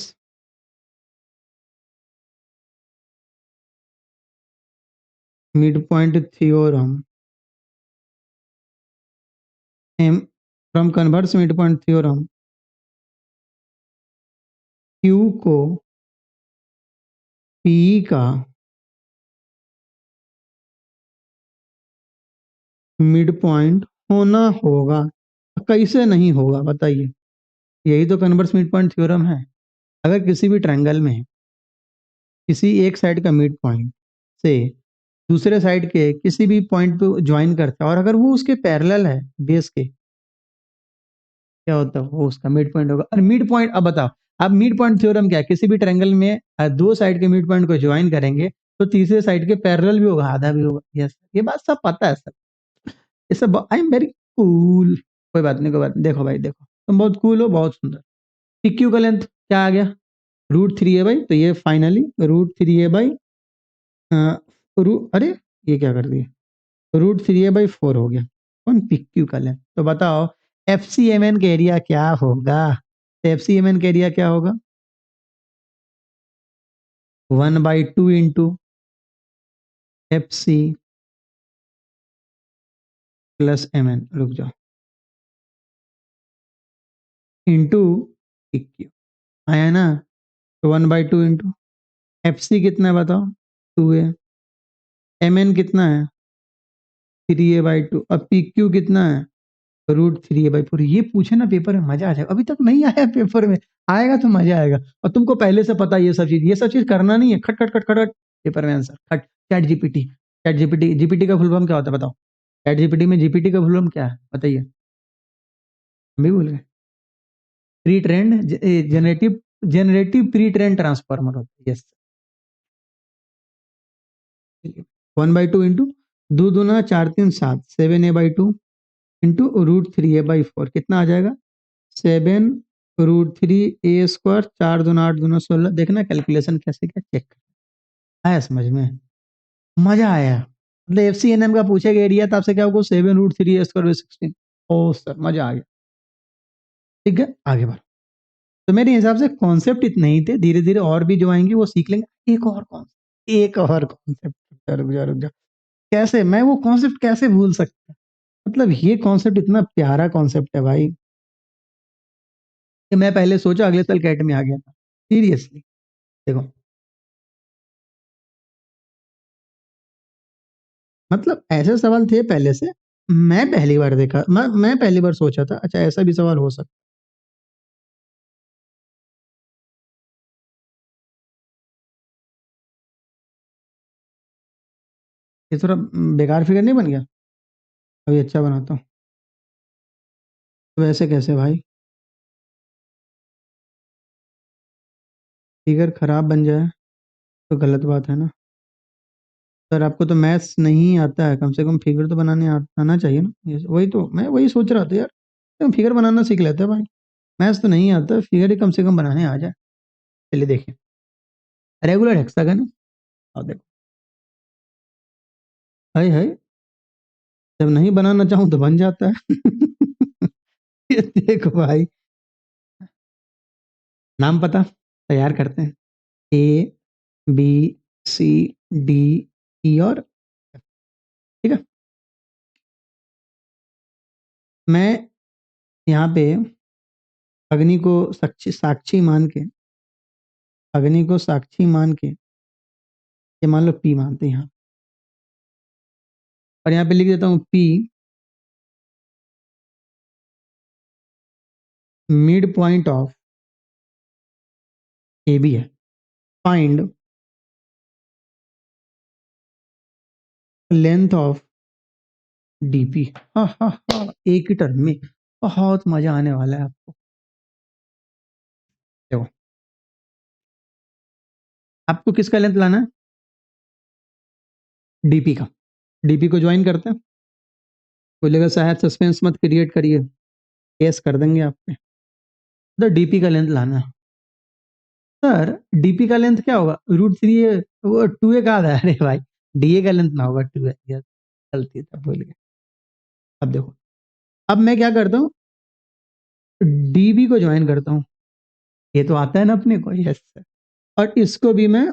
mid point theorem, M from converse mid point theorem, Q को P का mid point होना होगा। कैसे नहीं होगा बताइए, यही तो कन्वर्स मिड पॉइंट थ्योरम है। अगर किसी भी ट्रायंगल में किसी एक साइड का मिड पॉइंट से दूसरे साइड के किसी भी पॉइंट पे ज्वाइन करता है, और अगर वो उसके पैरेलल है बेस के, क्या होता है, वो उसका मिड पॉइंट होगा। और मिड पॉइंट, अब बताओ, अब मिड पॉइंट थ्योरम क्या है, किसी भी ट्रायंगल में दो साइड के मिड पॉइंट को ज्वाइन करेंगे तो तीसरे साइड के पैरेलल भी होगा, आधा भी होगा, यस, ये बात सब पता है सर। ये सब आई एम वेरी कूल। कोई बात नहीं, कोई बात नहीं, देखो भाई देखो, तुम बहुत कूल हो, बहुत सुंदर। PQ का लेंथ क्या आ गया, √3a/, तो ये फाइनली √3a/, अरे ये क्या कर दिया, √3a/4 हो गया। कौन, PQ का लेंथ। तो बताओ FCMN का एरिया क्या होगा, तो FCMN का एरिया क्या होगा, 1/2 इंटू FC प्लस MN, रुक जाओ, इंटू PQ, आया ना। तो 1/2 इंटू FC कितना है बताओ, 2a, MN कितना है, 3a/2, अब PQ कितना है, √3a/4। ये पूछे ना पेपर में मजा आ जाएगा, अभी तक नहीं आया पेपर में, आएगा तो मजा आएगा। और तुमको पहले से पता ये सब चीज करना नहीं है, खट खट खट खट खट, पेपर में आंसर खट। जीपीटी का फुल फॉर्म क्या होता है बताओ, चैट जीपीटी में जीपीटी का फुल फॉर्म क्या है बताइए, हम भी भूल गए। Pre trend generative generative pre trend transformer होता है, यस। 1/2 इंटू, दो दूना 4 3 7, 7a/2 इंटू √3a/4, कितना आ जाएगा, 7 √3a², 4 दूना 8 दूना 16। देखना कैलकुलेशन कैसे, क्या चेक आया समझ में, मजा आया। मतलब FCNM का पूछेगा एरिया तो आपसे क्या होगा, 7 √3a²/16। ओ सर मजा आ गया। ठीक है, आगे बढ़ो। तो मेरे हिसाब से कॉन्सेप्ट इतने ही थे, धीरे धीरे और भी जो आएंगे वो सीख लेंगे। एक और कॉन्सेप्ट, रुक जा रुक जा, कैसे मैं वो कॉन्सेप्ट कैसे भूल सकता, मतलब ये कॉन्सेप्ट इतना प्यारा कॉन्सेप्ट है भाई, कि मैं पहले सोचा अगले साल कैट में आ गया था, सीरियसली। देखो मतलब ऐसे सवाल थे पहले से, मैं पहली बार देखा, मैं पहली बार सोचा था अच्छा ऐसा भी सवाल हो सकता। ये थोड़ा बेकार फिगर नहीं बन गया? अभी अच्छा बनाता हूँ। तो वैसे कैसे भाई? फिगर खराब बन जाए तो गलत बात है ना। सर आपको तो मैथ्स नहीं आता है, कम से कम फिगर तो बनाने आना चाहिए ना। वही तो मैं वही सोच रहा था यार, तो फिगर बनाना सीख लेते हैं भाई। मैथ्स तो नहीं आता, फिगर ही कम से कम बनाने आ जाए। चलिए देखिए, रेगुलर हेक्सागन है। और देखो, हाय हाय, जब नहीं बनाना चाहूँ तो बन जाता है। ये देखो भाई, नाम पता, तैयार करते हैं। A B C D E और F, ठीक है। मैं यहाँ पे अग्नि को साक्षी साक्षी मान के, अग्नि को साक्षी मान के, ये मान लो पी मानते हैं यहाँ, और यहाँ पे लिख देता हूँ P mid point of A B है। Find length of DP. हाँ हाँ हाँ, एक ही टर्म में बहुत मजा आने वाला है आपको। देखो, आपको किसका लेंथ लाना है? डीपी का। डीपी को ज्वाइन करते हैं। बोलेगा शायद सस्पेंस मत क्रिएट करिए, केस कर देंगे आप पे। तो डीपी का लेंथ लाना है। सर डीपी का लेंथ क्या होगा? √3 है, वो 2a का आधा है। अरे भाई, डीए का लेंथ ना होगा 2a, यार गलती था, भूल गया। अब देखो, अब मैं क्या करता हूँ, डीबी को ज्वाइन करता हूँ। ये तो आता है ना अपने को, यस सर। और इसको भी मैं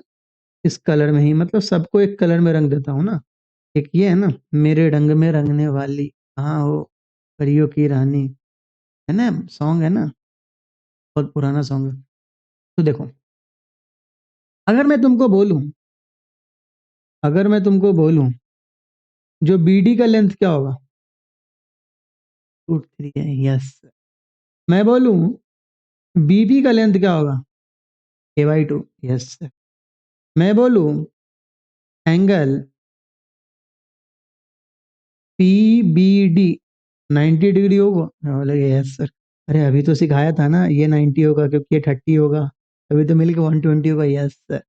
इस कलर में ही, मतलब सबको एक कलर में रंग देता हूँ ना। एक ये है ना, मेरे रंग में रंगने वाली, हाँ हो परियों की रानी, है ना, सॉन्ग है ना, बहुत पुराना सॉन्ग है। तो देखो, अगर मैं तुमको बोलूं, अगर मैं तुमको बोलूं जो बीडी का लेंथ क्या होगा? √3 है, यस। मैं बोलूं बीबी का लेंथ क्या होगा? a/2, yes. मैं बोलूं angle P B D 90 degree होगा, मैं बोलेगा यस सर। अरे अभी तो सिखाया था ना ये 90 होगा क्योंकि ये 30 होगा, अभी तो मिलके 120 होगा, यस सर।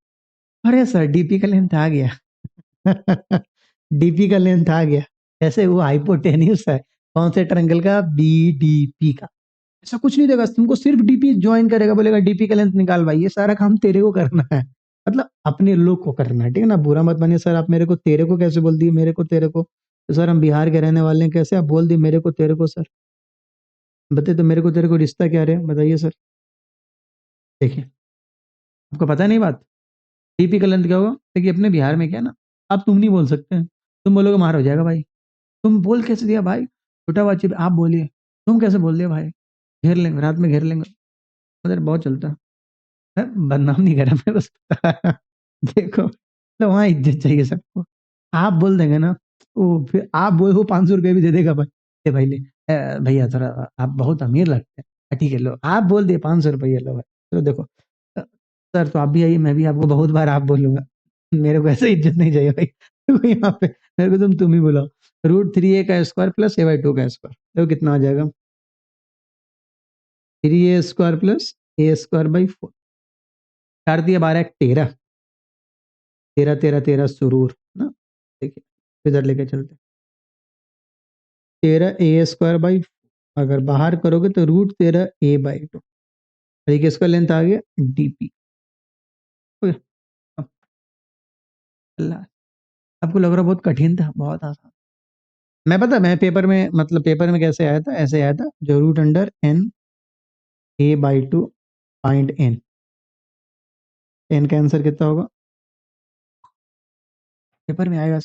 अरे सर डीपी का लेंथ आ गया। डीपी का लेंथ आ गया। जैसे वो हाइपोटेन्यूस है, कौन से ट्रायंगल का? बीडीपी का। ऐसा कुछ नहीं देगा तुमको, सिर्फ डीपी ज्वाइन करेगा, बोलेगा डीपी का लेंथ निकाल भाई, ये सारा काम तेरे को करना है। मतलब अपने लोग को करना है, ठीक है ना। बुरा मत मानिए सर, आप मेरे को तेरे को कैसे बोल दिए, मेरे को तेरे को? तो सर हम बिहार के रहने वाले हैं, कैसे आप बोल दिए मेरे को तेरे को सर? बताइए तो, मेरे को तेरे को रिश्ता क्या रहे, बताइए सर। देखिए, आपको पता नहीं बात, डीपी का लेंथ क्या होगा? देखिए अपने बिहार में क्या है ना, आप तुम नहीं बोल सकते हैं, तुम बोलोगे मार हो जाएगा भाई। तुम बोल कैसे दिया भाई? छोटा बच्चे आप बोलिए, तुम कैसे बोल दिया भाई? घेर लेंगे, रात में घेर लेंगे, मतलब बहुत चलता है। बदनाम नहीं करा मैं, बस देखो, तो वहाँ इज्जत चाहिए सबको। आप बोल देंगे ना, वो फिर आप बोल, वो 500 रुपये भी दे देगा भाई, ले भाई ले, भैया थोड़ा, आप बहुत अमीर लगते हैं, ठीक है लो, आप बोल दिए 500 रुपये लो भाई। तो देखो, अ, सर तो आप भी आइए, मैं भी आपको बहुत बार आप बोलूंगा, मेरे को ऐसे इज्जत नहीं चाहिए भाई। तो यहाँ पे मेरे को तुम ही बुलाओ। √3a का स्क्वायर प्लस a/2 का स्क्वायर, देखो कितना आ जाएगा? 3a² प्लस a²/4, 4×3 = 12, 13, 13 13 13 सुरूर ना। देखिए इधर लेके चलते, 13a² अगर बाहर करोगे तो √13a/2, ठीक है, इसका लेंथ आ गया डीपी। अल्लाह, आपको लग रहा बहुत कठिन था, बहुत आसान। मैं पता, मैं पेपर में, मतलब पेपर में कैसे आया था, ऐसे आया था, जो √n a/2 find n। n का आंसर कितना होगा? पेपर में आएगा,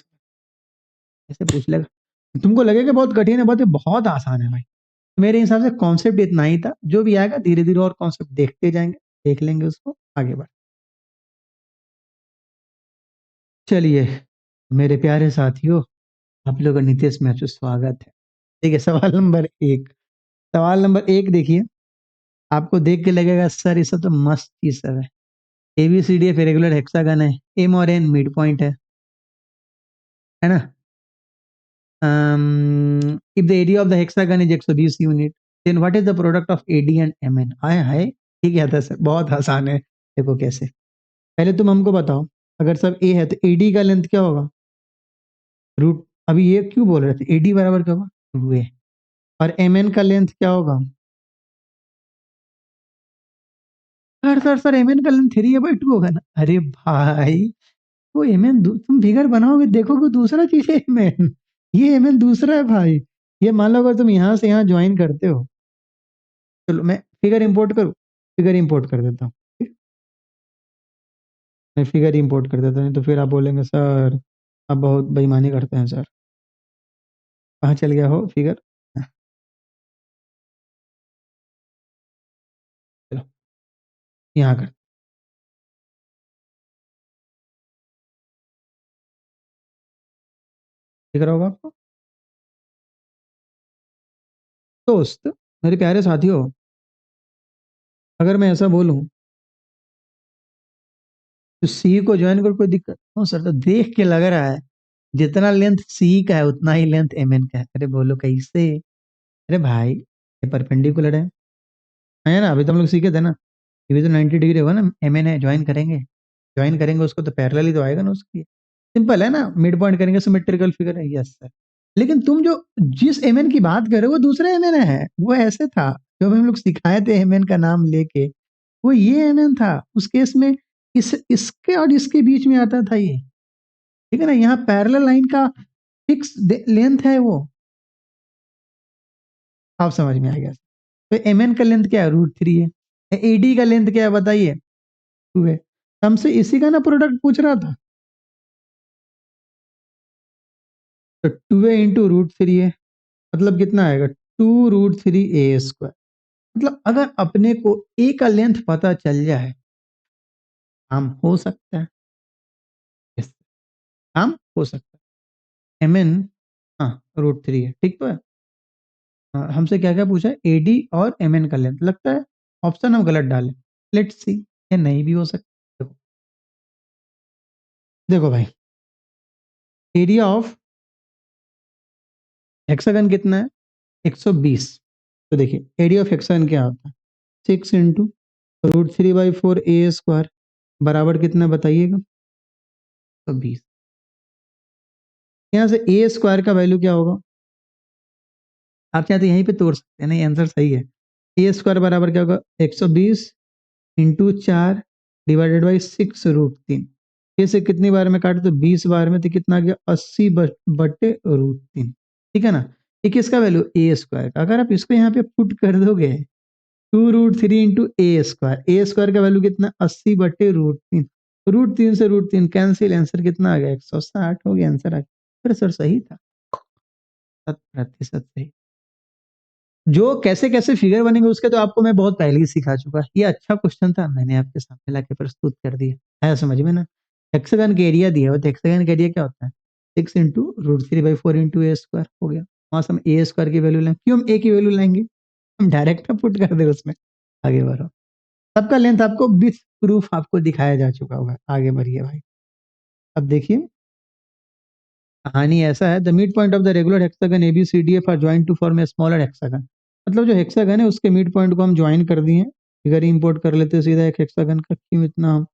ऐसे पूछ लेगा, तुमको लगेगा बहुत कठिन है, बहुत आसान है भाई। मेरे हिसाब से कॉन्सेप्ट इतना ही था, जो भी आएगा धीरे धीरे और कॉन्सेप्ट देखते जाएंगे, देख लेंगे उसको, आगे बढ़। चलिए मेरे प्यारे साथियों, आप लोगों का नीतीश में आपसे स्वागत है। ठीक है, सवाल नंबर 1 देखिए। आपको देख के लगेगा सर ये सब तो मस्त चीज सब है। ABCDF रेगुलर हेक्सागन है, M और N मिड पॉइंट है ना। If the area of the hexagon is 120 unit, then what is the product of AD and MN? हाय हाय, ठीक है था सर, बहुत आसान है। देखो कैसे, पहले तुम हमको बताओ, अगर सब A है तो AD का लेंथ क्या होगा? रूट, अभी ये क्यों बोल रहे थे? AD बराबर क्या होगा? 2A। और MN का लेंथ क्या होगा? सर MN का लेंथ 3A/2 होगा ना। अरे भाई, वो MN तुम फिगर बनाओगे देखोगे दूसरा चीज है MN, ये MN दूसरा है भाई। ये मान लो अगर तुम यहाँ से यहाँ ज्वाइन करते हो, चलो मैं फिगर इंपोर्ट करूँ, फिगर इंपोर्ट कर देता हूँ। ठीक? मैं फिगर इंपोर्ट कर देता हूँ, नहीं तो फिर आप बोलेंगे सर आप बहुत बेईमानी करते हैं सर। कहाँ चल गया हो फिगर? चलो यहाँ कर, दिख रहा होगा आपको? दोस्त, मेरे प्यारे साथियों, अगर मैं ऐसा बोलूं तो सी को ज्वाइन कर कोई दिक्कत? हो सर, तो देख के लग रहा है जितना लेंथ सी का है उतना ही लेंथ MN का है। अरे बोलो कैसे? अरे भाई ये परपेंडिकुलर है ना। अभी तो हम लोग सीखे थे ना, ये भी तो 90 डिग्री होगा ना। MN है, ज्वाइन करेंगे उसको तो पैरेलल ही तो आएगा ना उसकी। सिंपल है ना, मिड पॉइंट करेंगे सिमेट्रिकल फिगर है। Yes sir. लेकिन तुम जो जिस MN की बात कर रहे हो वो दूसरा MN है, वो ऐसे था जो हम लोग सिखाए थे MN का नाम लेके, वो ये MN था। उस केस में इसके और इसके बीच में आता था ये, ठीक है ना। यहाँ पैरेलल लाइन का फिक्स लेंथ है वो, आप समझ में आ गया। तो MN का लेंथ क्या है? √3 है। AD का लेंथ क्या है बताइए? 2 है। हमसे इसी का ना प्रोडक्ट पूछ रहा था। तो 2A × √3 है, मतलब कितना आएगा? 2√3A²। मतलब अगर अपने को A का लेंथ पता चल जाए, काम हो सकता है। Yes, काम हो सकता है। MN, हाँ, √3 है, ठीक तो है। हमसे क्या क्या पूछा है? AD और MN का लेंथ। लगता है ऑप्शन हम गलत डालें, लेट्स सी, ये नहीं भी हो सकता। देखो, देखो भाई, एरिया ऑफ हेक्सागन कितना है? 120। तो देखिए एरिया ऑफ हेक्सागन क्या होता है? 6 × √3/4 A² बराबर कितना बताइएगा? 120। यहाँ से A² का वैल्यू क्या होगा? आप चाहते यहीं पे तोड़ सकते हैं, नहीं आंसर सही है। A² बराबर क्या होगा? 120 × 4 ÷ 6√3। इसे कितनी बार में काटे तो 20 बार में, तो कितना आ गया? 80/√3। ठीक है ना। ये किसका वैल्यू? A² का। अगर आप इसको यहाँ पे पुट कर दोगे, 2√3 × A², A² का वैल्यू कितना? 80/√3। √3 से √3 कैंसिल, आंसर कितना आ गया? 160 हो गया आंसर आ गया। अरे सर सही था, 100% सही। जो कैसे कैसे फिगर बनेंगे उसके तो आपको मैं बहुत पहले ही सिखा चुका। ये अच्छा क्वेश्चन था, मैंने आपके सामने लाके प्रस्तुत कर दिया। आया समझ में ना? हेक्सागन का एरिया दिया हुआ, तो हेक्सागन का एरिया क्या होता है? 6 × √3/4 हो गया। वहां से हम A² की वैल्यू लेंगे। क्यों हम A की वैल्यू लेंगे? हम डायरेक्ट पुट कर दे उसमें। आगे बढ़ो, सबका लेंथ आपको विथ प्रूफ आपको दिखाया जा चुका होगा। आगे बढ़िए भाई। अब देखिए, कहानी ऐसा है। The mid point of the regular hexagon ABCDF are join to form a smaller hexagon. मतलब जो हेक्सागन है उसके मिड पॉइंट को हम ज्वाइन कर दिए। फिगर इंपोर्ट कर लेते हैं सीधा एक हेक्सागन का। क्यों इतना हम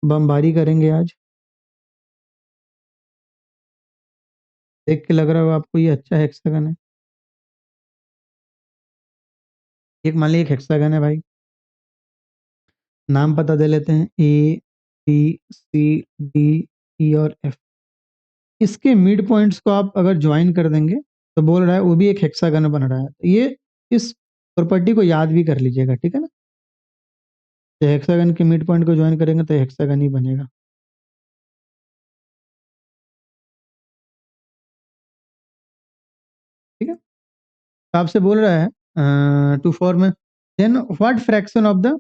बमबारी करेंगे आज? देख के लग रहा होगा आपको ये अच्छा हेक्सागन है। एक मान लीजिए एक हेक्सागन है भाई, नाम पता दे लेते हैं A B C D E और F। इसके मिड पॉइंट्स को आप अगर ज्वाइन कर देंगे तो बोल रहा है वो भी एक हेक्सागन बन रहा है। तो ये इस प्रॉपर्टी को याद भी कर लीजिएगा, ठीक है ना। तो हेक्सागन के मिड पॉइंट को ज्वाइन करेंगे तो हेक्सागन ही बनेगा, ठीक है। तो आपसे बोल रहा है to form, then what fraction of the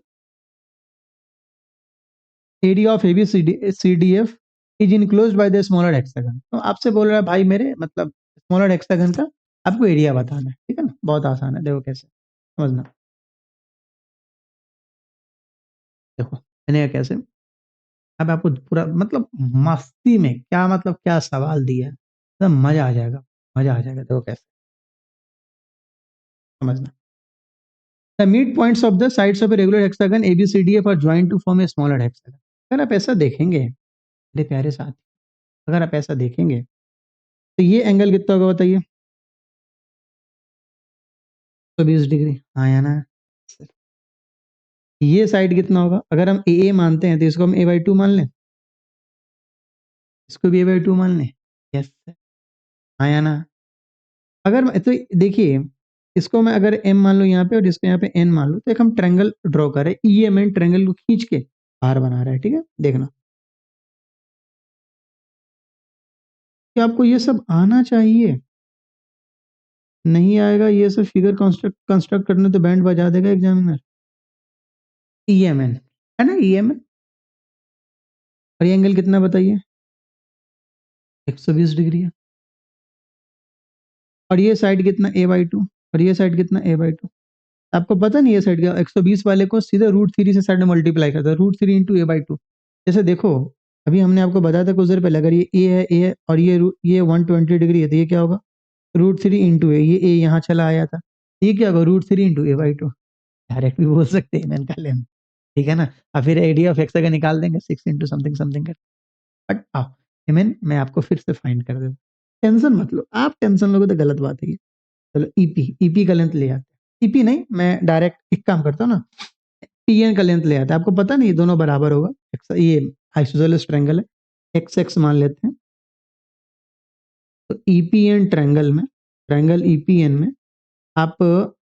area of ABCDF is enclosed by the smaller hexagon. तो आपसे बोल रहा है भाई मेरे मतलब स्मॉलर हेक्सागन का आपको एरिया बताना है, ठीक है ना, बहुत आसान है, देखो कैसे समझना। देखो मैंने कहा कैसे, अब आपको पूरा मतलब मस्ती में क्या मतलब क्या सवाल दिया है, तो मजा आ जाएगा, मजा आ जाएगा, देखो कैसे समझना। The mid points of the sides of a regular hexagon ABCDF are joint to form a smaller hexagon. अगर आप ऐसा देखेंगे मेरे प्यारे साथी, अगर आप ऐसा देखेंगे तो ये एंगल कितना होगा बताइए, 120 डिग्री, हाँ या ना। ये साइड कितना होगा, अगर हम ए मानते हैं तो इसको हम A/2 मान लें, इसको भी A/2 मान लें, यस हाँ या ना। अगर तो देखिए, इसको मैं अगर m मान लूँ यहाँ पे और इसको यहाँ पे n मान लूँ, तो एक हम ट्रायंगल ड्रॉ करें, EMN ट्रायंगल को खींच के बाहर बना रहा है, ठीक है, देखना कि आपको ये सब आना चाहिए, नहीं आएगा ये सब फिगर कंस्ट्रक्ट करने तो बैंड बजा देगा एग्जामिनर। EMN है ना, EMN, और ये एंगल कितना बताइए, 120 डिग्री है, और ये साइड कितना A/2, और ये साइड कितना A/2। आपको पता नहीं ये साइड का 120 वाले को सीधे √3 से साइड में मल्टीप्लाई करता है, √3 इंटू A/2। जैसे देखो अभी हमने आपको बताया था कुछ देर पहले, अगर ये A है और ये 120 डिग्री है, तो ये क्या होगा, √3 इंटू ए, ये A यहाँ चला आया था, ये क्या होगा, √3 इंटू A/2। डायरेक्ट भी बोल सकते हैं मैंने का लेंथ, ठीक है ना। अब फिर एरिया ऑफ हेक्सागन निकाल देंगे 6 इंटू समथिंग समथिंग कर, बट आओ एमएन मैं आपको फिर से फाइंड कर देता, टेंशन मत लो, आप टेंशन लोगे तो गलत बात है ये। चलो ईपी का लेंथ ले आते हैं, ईपी नहीं, मैं डायरेक्ट एक काम करता हूँ ना, पीएन का लेंथ ले आते हैं, आपको पता नहीं ये दोनों बराबर होगा, ये आइसोसेलेस ट्रायंगल है, एक्स एक्स मान लेते हैं, तो ईपीएन ट्रायंगल में, ट्रायंगल ईपीएन में आप,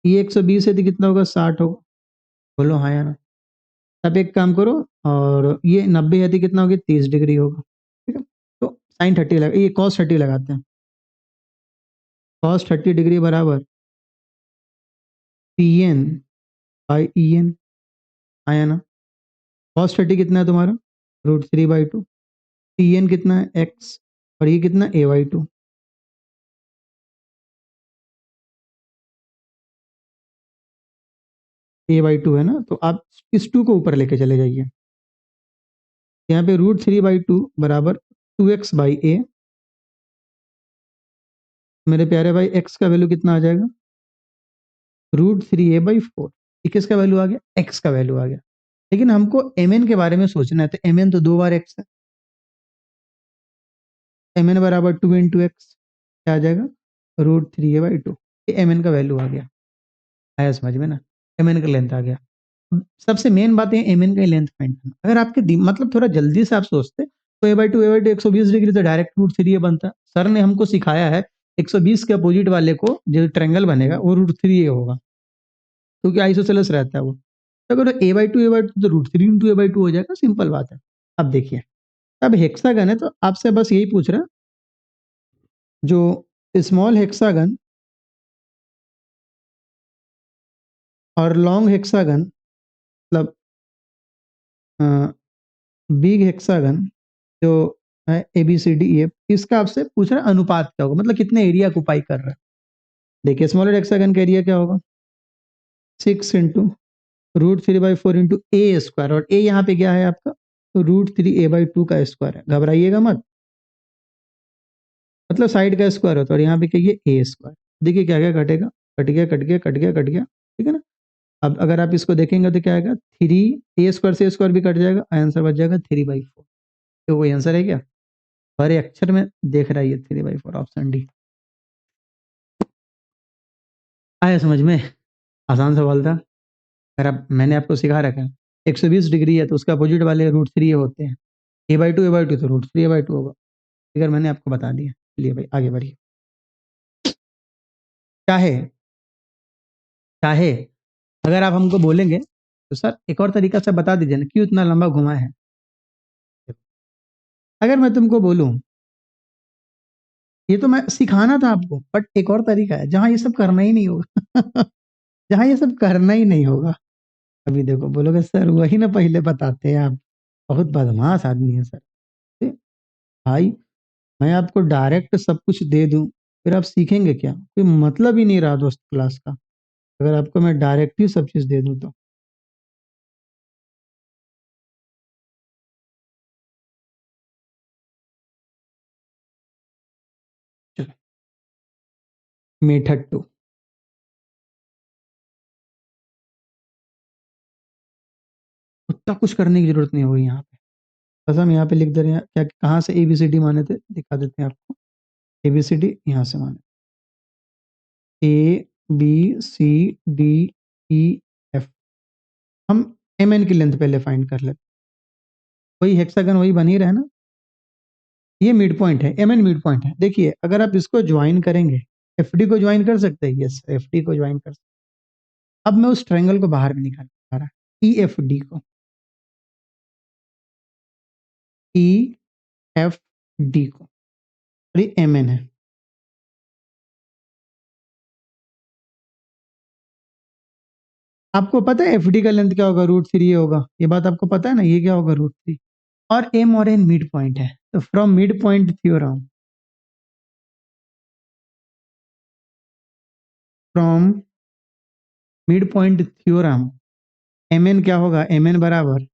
ये 120 है तो कितना होगा, 60 होगा, बोलो हाँ या ना। अब एक काम करो, और ये 90 है तो कितना होगा, 30 डिग्री होगा, ठीक है। तो sin 30 लगा, ये cos 30 लगाते हैं, cos 30 डिग्री बराबर P N by E N, आया ना। cos 30 कितना है तुम्हारा, √3/2, पी एन कितना है एक्स, और ये कितना A/2, A/2 है ना, तो आप इस 2 को ऊपर लेके चले जाइए, यहाँ पे √3/2 बराबर 2x/a, मेरे प्यारे भाई x का वैल्यू कितना आ जाएगा, √3a/4, किसका वैल्यू आ गया, x का वैल्यू आ गया। लेकिन हमको mn के बारे में सोचना है, तो mn तो 2 बार x है, mn बराबर 2 इंटू एक्स, क्या आ जाएगा, √3a/2, ये mn का वैल्यू आ गया, आया समझ में ना, mn का लेंथ आ गया। अब सबसे मेन बात है mn का लेंथ फाइंड करना, अगर आपके मतलब थोड़ा जल्दी से आप सोचते तो A/2 120 डिग्री तो डायरेक्ट √3a बनता, सर ने हमको सिखाया है 120 के अपोजिट वाले को जो ट्रायंगल बनेगा वो √3a होगा, क्योंकि आइसोसेलेस रहता है वो, तो अगर A/2 तो √3 इंटू A/2 हो जाएगा, सिंपल बात है। अब देखिए, अब हेक्सागन है तो आपसे बस यही पूछ रहा, जो स्मॉल हेक्सागन और लॉन्ग हेक्सागन, मतलब बिग हेक्सागन जो है ABCDEF, इसका आपसे पूछ रहा है अनुपात क्या होगा, मतलब कितने एरिया ऑक्युपाई कर रहा है। देखिए स्मॉलर हेक्सागन का एरिया क्या होगा, 6 इंटू √3/4 इंटू A² और A यहाँ पे क्या है आपका, तो √3a/2 का स्क्वायर है, घबराइएगा मत, मतलब साइड का स्क्वायर होता है, और यहाँ पे क्या ये A², देखिए क्या क्या कटेगा, कट गया कट गया कट गया कट गया, ठीक है ना। अब अगर आप इसको देखेंगे तो क्या आएगा, 3 से स्क्वायर भी कट जाएगा, आंसर बच जाएगा 3/4, तो वही आंसर है क्या, बड़े अक्षर में देख रहा है ये 3/4, ऑप्शन डी। आया समझ में, आसान सवाल था। अगर आप, मैंने आपको सिखा रखा है 120 डिग्री है तो उसका अपोजिट वाले √3 होते हैं, A/2 तो √3a/2 होगा, फिगर मैंने आपको बता दिया। चलिए भाई आगे बढ़िए, चाहे चाहे अगर आप हमको बोलेंगे तो सर एक और तरीका से बता दीजिए ना, क्यों इतना लंबा घुमा है। अगर मैं तुमको बोलूं, ये तो मैं सिखाना था आपको, बट एक और तरीका है जहां ये सब करना ही नहीं होगा जहां ये सब करना ही नहीं होगा। अभी देखो बोलोगे सर वही ना पहले बताते हैं आप, बहुत बदमाश आदमी है सर। ए, भाई मैं आपको डायरेक्ट सब कुछ दे दूं, फिर आप सीखेंगे क्या? कोई मतलब ही नहीं रहा दोस्त क्लास का, अगर आपको मैं डायरेक्ट ही सब चीज दे दूं तो। चलो, मेथड 2। उतना कुछ करने की जरूरत नहीं होगी यहाँ पे, बस हम यहाँ पे लिख दे रहे हैं क्या, कहाँ से ABCD माने थे दिखा देते हैं आपको। ABCD यहाँ से माने, ABCDEF। हम MN की लेंथ पहले फाइंड कर लेते, वही हेक्सागन वही बन ही रहा है ना। ये मिड पॉइंट है, MN मिड पॉइंट है। देखिए अगर आप इसको ज्वाइन करेंगे, FD को ज्वाइन कर सकते हैं, यस FD को ज्वाइन कर सकते हैं। अब मैं उस ट्रायंगल को बाहर भी निकाल पा रहा, EFD को, EFD को, और ये MN है। आपको पता है FD का लेंथ क्या होगा? √3 होगा, ये बात आपको पता है ना, ये क्या होगा √3। और M और N मिड पॉइंट है, तो from mid point theorem, from mid point theorem, MN क्या होगा? MN बराबर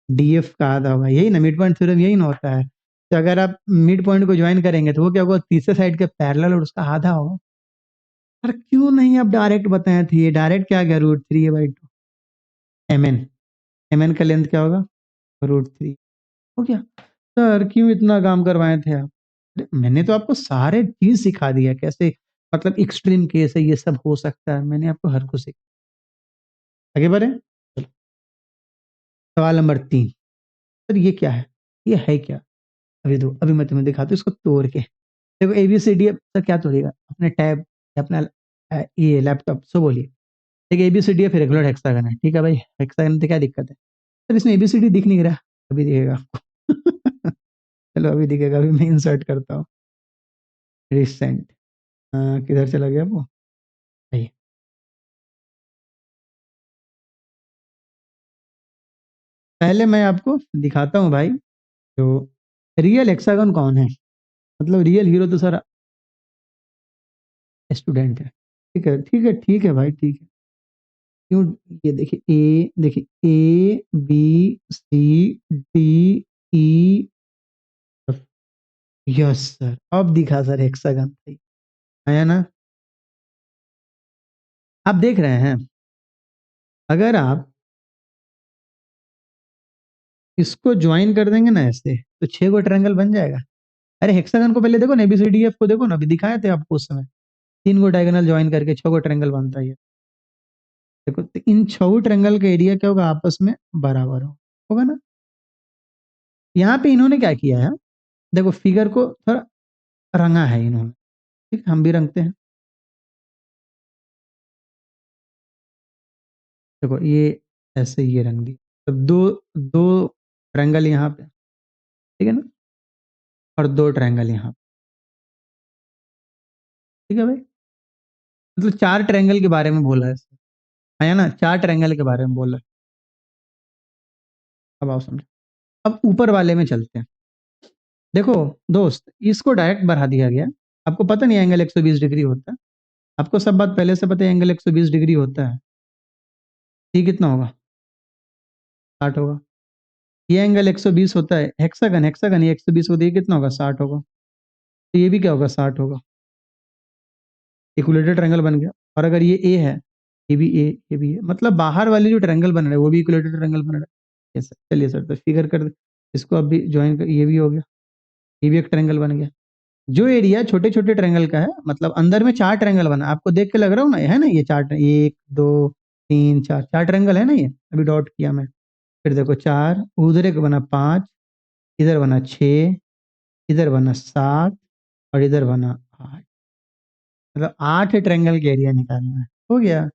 DF का आधा होगा, यही ना मिड पॉइंट थ्योरम, यही ना होता है। तो अगर आप मिड पॉइंट को ज्वाइन करेंगे तो वो क्या होगा? तीसरे साइड के पैरेलल और उसका आधा होगा। पर क्यों नहीं आप डायरेक्ट बताए थे? ये डायरेक्ट क्या आ गया? √3/2 MN। MN का लेंथ क्या होगा? √3 हो गया। सर क्यों इतना काम करवाए थे आप? अरे, मैंने तो आपको सारे चीज सिखा दिया, कैसे मतलब एक्सट्रीम केस है, ये सब हो सकता है, मैंने आपको हर कुछ सिखा। आगे बढ़े, सवाल नंबर 3। सर ये क्या है? ये है क्या? अभी दो, अभी मैं तुम्हें दिखाता हूँ इसको तोड़ के। देखो ABCD, सर क्या तोड़ेगा? अपने टैब, अपना ये लैपटॉप सो बोलिए। देखिए ABCD फिर रेगुलर हेक्सागन है, ठीक है भाई, हेक्सागन तो क्या दिक्कत है? सर इसमें ABCD दिख नहीं रहा, अभी दिखेगा आपको चलो अभी दिखेगा, अभी मैं इंसर्ट करता हूँ। रिसेंट, किधर चला गया वो भाई? पहले मैं आपको दिखाता हूँ भाई, जो रियल हेक्सागन कौन है, मतलब रियल हीरो तो सर स्टूडेंट है। ठीक है ठीक है ठीक है भाई, ठीक है। क्यों? ये देखिए देखिए ABCDE, यस सर, अब दिखा सर हेक्सागन भाई, आया ना? आप देख रहे हैं, अगर आप इसको ज्वाइन कर देंगे ना ऐसे, तो 6 गो ट्रायंगल बन जाएगा। अरे हेक्सागन को पहले देखो ना, ABCDF को देखो ना, अभी दिखाए थे आपको उस समय, 3 गो डायगोनल ज्वाइन करके 6 गो ट्रायंगल बनता है। देखो तो इन 6 ट्रायंगल का एरिया क्या होगा? आपस में बराबर होगा ना। यहाँ पे इन्होंने क्या किया है, देखो फिगर को थोड़ा रंगा है इन्होंने, ठीक है, हम भी रंगते हैं। देखो ये ऐसे ये रंग दी, तो दो दो ट्रायंगल यहाँ पे, ठीक है ना, और 2 ट्रायंगल यहाँ, ठीक है भाई। मतलब 4 ट्रायंगल के बारे में बोला है, है ना, 4 ट्रायंगल के बारे में बोला है। अब आप समझो, अब ऊपर वाले में चलते हैं। देखो दोस्त, इसको डायरेक्ट बढ़ा दिया गया, आपको पता नहीं एंगल 120 डिग्री होता है, आपको सब बात पहले से पता है, एंगल 120 डिग्री होता है। ये कितना होगा? 60 होगा। ये एंगल 120 होता है, हेक्सागन हेक्सागन ये 120 होता है, ये कितना होगा? 60 होगा। तो ये भी क्या होगा? 60 होगा। इक्विलेटरल ट्रायंगल बन गया। और अगर ये ए है, ये भी ए, ये भी ए, मतलब बाहर वाले जो ट्रायंगल बन रहे हैं वो भी इक्विलेटरल ट्रायंगल बन रहा है। यस सर, चलिए सर, तो फिगर कर इसको अभी ज्वाइन कर, ये भी हो गया, ये भी एक ट्रायंगल बन गया। जो एरिया छोटे छोटे ट्रायंगल का है, मतलब अंदर में 4 ट्रायंगल बना, आपको देख के लग रहा हूँ ना, है ना, ये चार, 1 2 3 4, 4 ट्रायंगल है ना ये, अभी डॉट किया मैं। फिर देखो 4, उधर एक बना 5, इधर बना 6, इधर बना 7, और इधर बना 8, मतलब 8 ट्रायंगल का एरिया निकालना है। हो गया,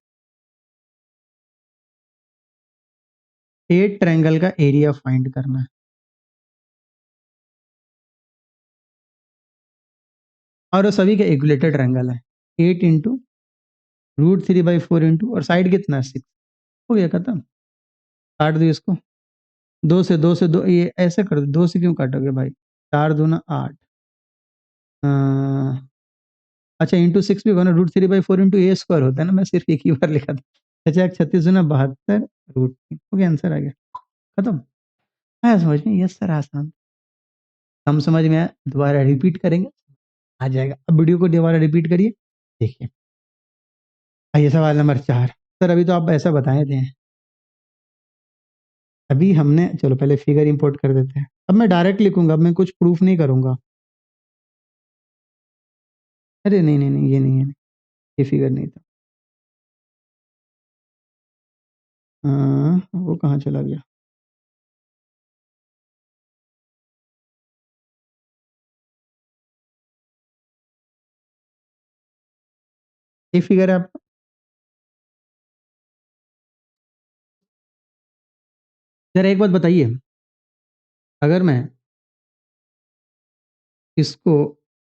8 ट्रायंगल का एरिया फाइंड करना है। और वो सभी का इक्विलेटर ट्रायंगल है, 8 × √3/4 इंटू, और साइड कितना है? 6। हो गया, खत्म। काट दो इसको, 2 से 2, ये ऐसे कर दो, 2 से क्यों काटोगे भाई? 4 दूना 8, अच्छा इंटू 6 भी होगा ना, √3/4 इंटू ए स्क्वायर होता है ना, मैं सिर्फ एक ही बार लिखा था। अच्छा 36×72 √3 हो गया, आंसर आ गया, खत्म। आया समझ में? यस सर आसान, हम समझ में आया, दोबारा रिपीट करेंगे आ जाएगा। अब वीडियो को दोबारा रिपीट करिए, देखिए। आइए सवाल नंबर 4। सर अभी तो आप ऐसा बताए थे, अभी हमने, चलो पहले फिगर इंपोर्ट कर देते हैं। अब मैं डायरेक्ट लिखूंगा, अब मैं कुछ प्रूफ नहीं करूंगा। अरे नहीं नहीं नहीं, ये नहीं है, ये फिगर नहीं था। वो कहाँ चला गया? ये फिगर है आपका। जरा एक बात बताइए, अगर मैं इसको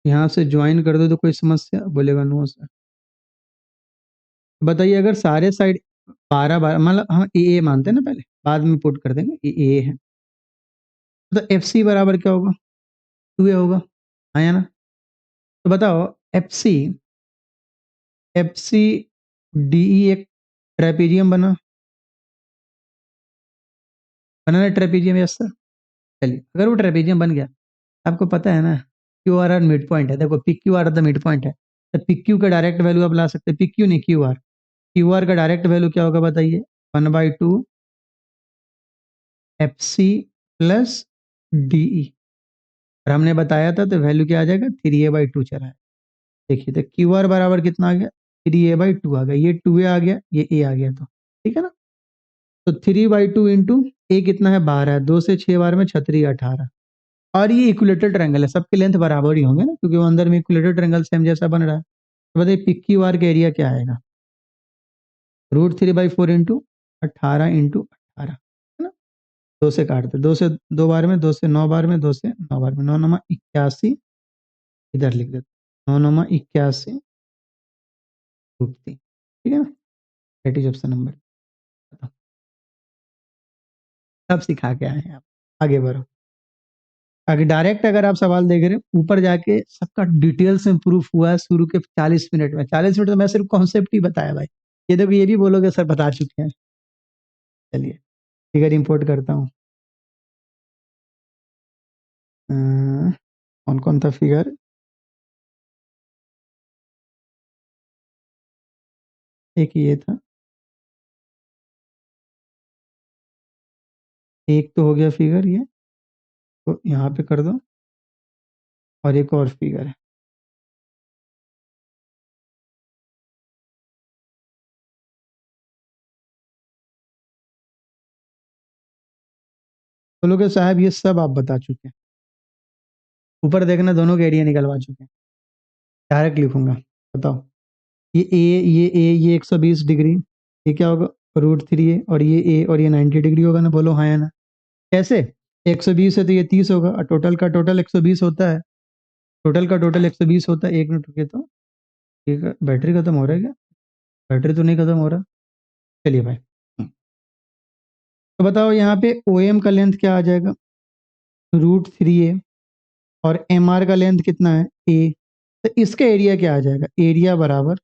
यहाँ से ज्वाइन कर दो तो कोई समस्या? बोलेगा नो सर। बताइए, अगर सारे साइड 12 12, मतलब हम ए मानते हैं ना, पहले बाद में पुट कर देंगे, ये ए है, तो एफ सी बराबर क्या होगा? 2a होगा, हाँ या ना? तो बताओ, F C, F C D E एक ट्रेपीजियम बना, बना ना ट्रेपीजियम? Yes sir. चलिए, अगर वो ट्रेपीजियम बन गया, आपको पता है ना, Q R are mid point है, देखो P Q are the mid point है, तो पी क्यू का डायरेक्ट वैल्यू आप ला सकते हैं, पी क्यू नहीं क्यू आर। क्यू आर का डायरेक्ट वैल्यू क्या होगा बताइए? 1/2 F C plus D E, और हमने बताया था तो वैल्यू क्या आ जाएगा? 3a/2 चला है। देखिए तो क्यू आर बराबर कितना आ गया? 3a/2 आ गया, ये 2a आ गया, ये a आ गया, तो ठीक है ना? तो 3/2 इंटू ए कितना है? 12, 2 से 6 बार में 36 18, और ये इक्विलेटरल ट्रायंगल है, सबके लेंथ बराबर ही होंगे ना, क्योंकि वो अंदर में इक्विलेटरल ट्रायंगल सेम जैसा बन रहा है। तो बताइए पी क्यू आर का एरिया क्या आएगा? √3/4 इंटू 18 इंटू 18, है ना? 2 से काटते, 2 से 2 बार में, 2 से 9 बार में, 2 से 9 बार में, 9×9 = 81, इधर लिख देते, 9×9 = 81 √3, ठीक है ना? That is option number. सब सिखा के आए हैं आप, आगे बढ़ो। आगे डायरेक्ट अगर आप सवाल देख रहे हैं, ऊपर जाके सबका डिटेल्स में प्रूफ हुआ है शुरू के 40 मिनट में। 40 मिनट तो मैं सिर्फ कॉन्सेप्ट ही बताया भाई, ये देखो ये भी बोलोगे सर बता चुके हैं। चलिए फिगर इंपोर्ट करता हूँ। कौन कौन था फिगर? एक ये था, एक तो हो गया फिगर ये, तो यहाँ पे कर दो, और एक और फिगर है। बोलोगे साहब ये सब आप बता चुके हैं, ऊपर देखना दोनों के एरिया निकलवा चुके हैं। डायरेक्ट लिखूंगा, बताओ। ये 120 डिग्री, ये क्या होगा? √3a, और ये 90 डिग्री होगा ना? बोलो हाँ या ना? कैसे? 120 है तो ये 30 होगा, और टोटल का टोटल 120 होता है, टोटल का टोटल 120 होता है। एक मिनट रुकिए, तो ये बैटरी खत्म हो रहा है क्या? बैटरी तो नहीं खत्म हो रहा। चलिए भाई, तो बताओ यहाँ पे ओ एम का लेंथ क्या आ जाएगा? √3a, और एम आर का लेंथ कितना है? ए, तो इसका एरिया क्या आ जाएगा? एरिया बराबर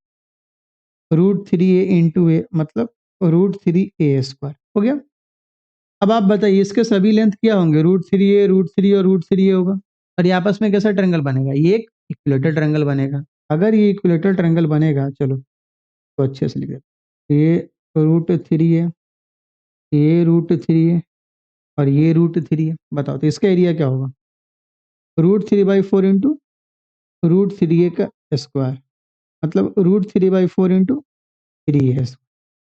√3a इंटू ए, मतलब √3a² हो गया। अब आप बताइए इसके सभी लेंथ क्या होंगे? √3a, √3 और √3a होगा, और ये आपस में कैसा ट्रायंगल बनेगा? ये एक इक्विलेटरल ट्रायंगल बनेगा। अगर ये इक्विलेटरल ट्रायंगल बनेगा, चलो तो अच्छे से लिख देते, ये √3a, ये √3a, और ये √3a, बताओ तो इसका एरिया क्या होगा? √3/4 इंटू √3a का स्क्वायर, मतलब √3/4 इंटू 3a।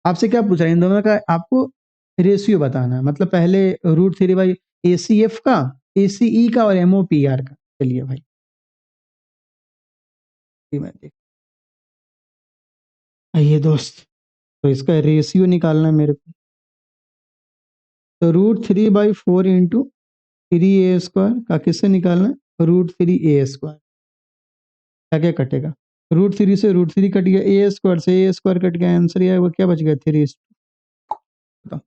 आपसे क्या पूछ रहा है? इन दोनों का आपको रेशियो बताना है, मतलब पहले √3/ACF का, ACE का, और MOPR का। चलिए भाई, ये मैं देख, आइए दोस्त, तो इसका रेशियो निकालना है मेरे को। तो √3/4 इंटू 3a² का किससे निकालना है? √3a²। क्या क्या कटेगा? √3 से √3 कट गया, a² से a² कट गया, आंसर ये वो क्या बच गया? 3। बताओ,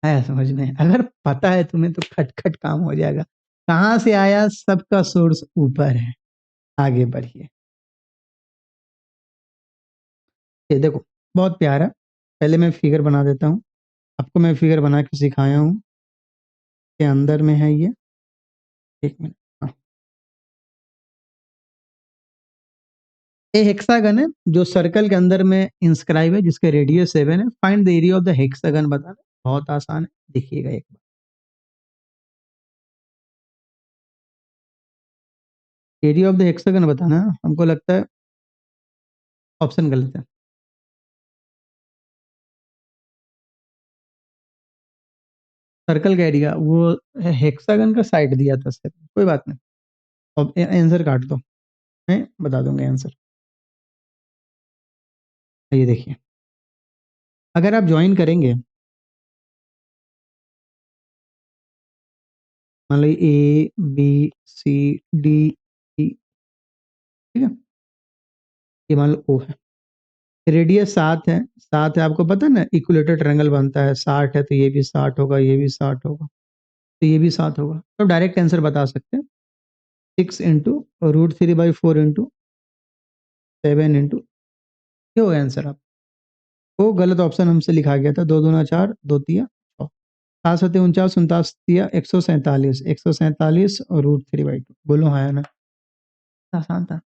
आया समझ में? अगर पता है तुम्हें तो खटखट काम हो जाएगा। कहाँ से आया? सबका सोर्स ऊपर है। आगे बढ़िए। ये देखो बहुत प्यारा। पहले मैं फिगर बना देता हूँ, आपको मैं फिगर बना के सिखाया हूँ के अंदर में है ये। एक मिनट। हाँ, ये हेक्सागन है जो सर्कल के अंदर में इंस्क्राइब है, जिसके रेडियस 7 है। Find the area of the hexagon बताना। बहुत आसान है, देखिएगा एक बार। एरिया ऑफ द हेक्सागन बताना है, हमको लगता है ऑप्शन गलत है। सर्कल का एरिया वो हेक्सागन का साइड दिया था सर, कोई बात नहीं। अब आंसर काट दो, मैं बता दूंगा आंसर। ये देखिए, अगर आप ज्वाइन करेंगे, मान लो ए बी सी डी ई, ठीक है, ये मान लो ओ है, रेडियस 7 है। 7 है, आपको पता है ना इक्विलेटर ट्रायंगल बनता है, 60 है तो ये भी 60 होगा, ये भी 60 होगा, तो ये भी 7 होगा। तो डायरेक्ट आंसर बता सकते हैं, 6 × √3/4 इंटू 7 इंटू, ये होगा आंसर। आप वो गलत ऑप्शन हमसे लिखा गया था, 2×2 = 4, 2×3 = 6, 7×7 = 49, 49×3 = 147, 147 और √3/2। बोलो हाँ या ना? आसान था।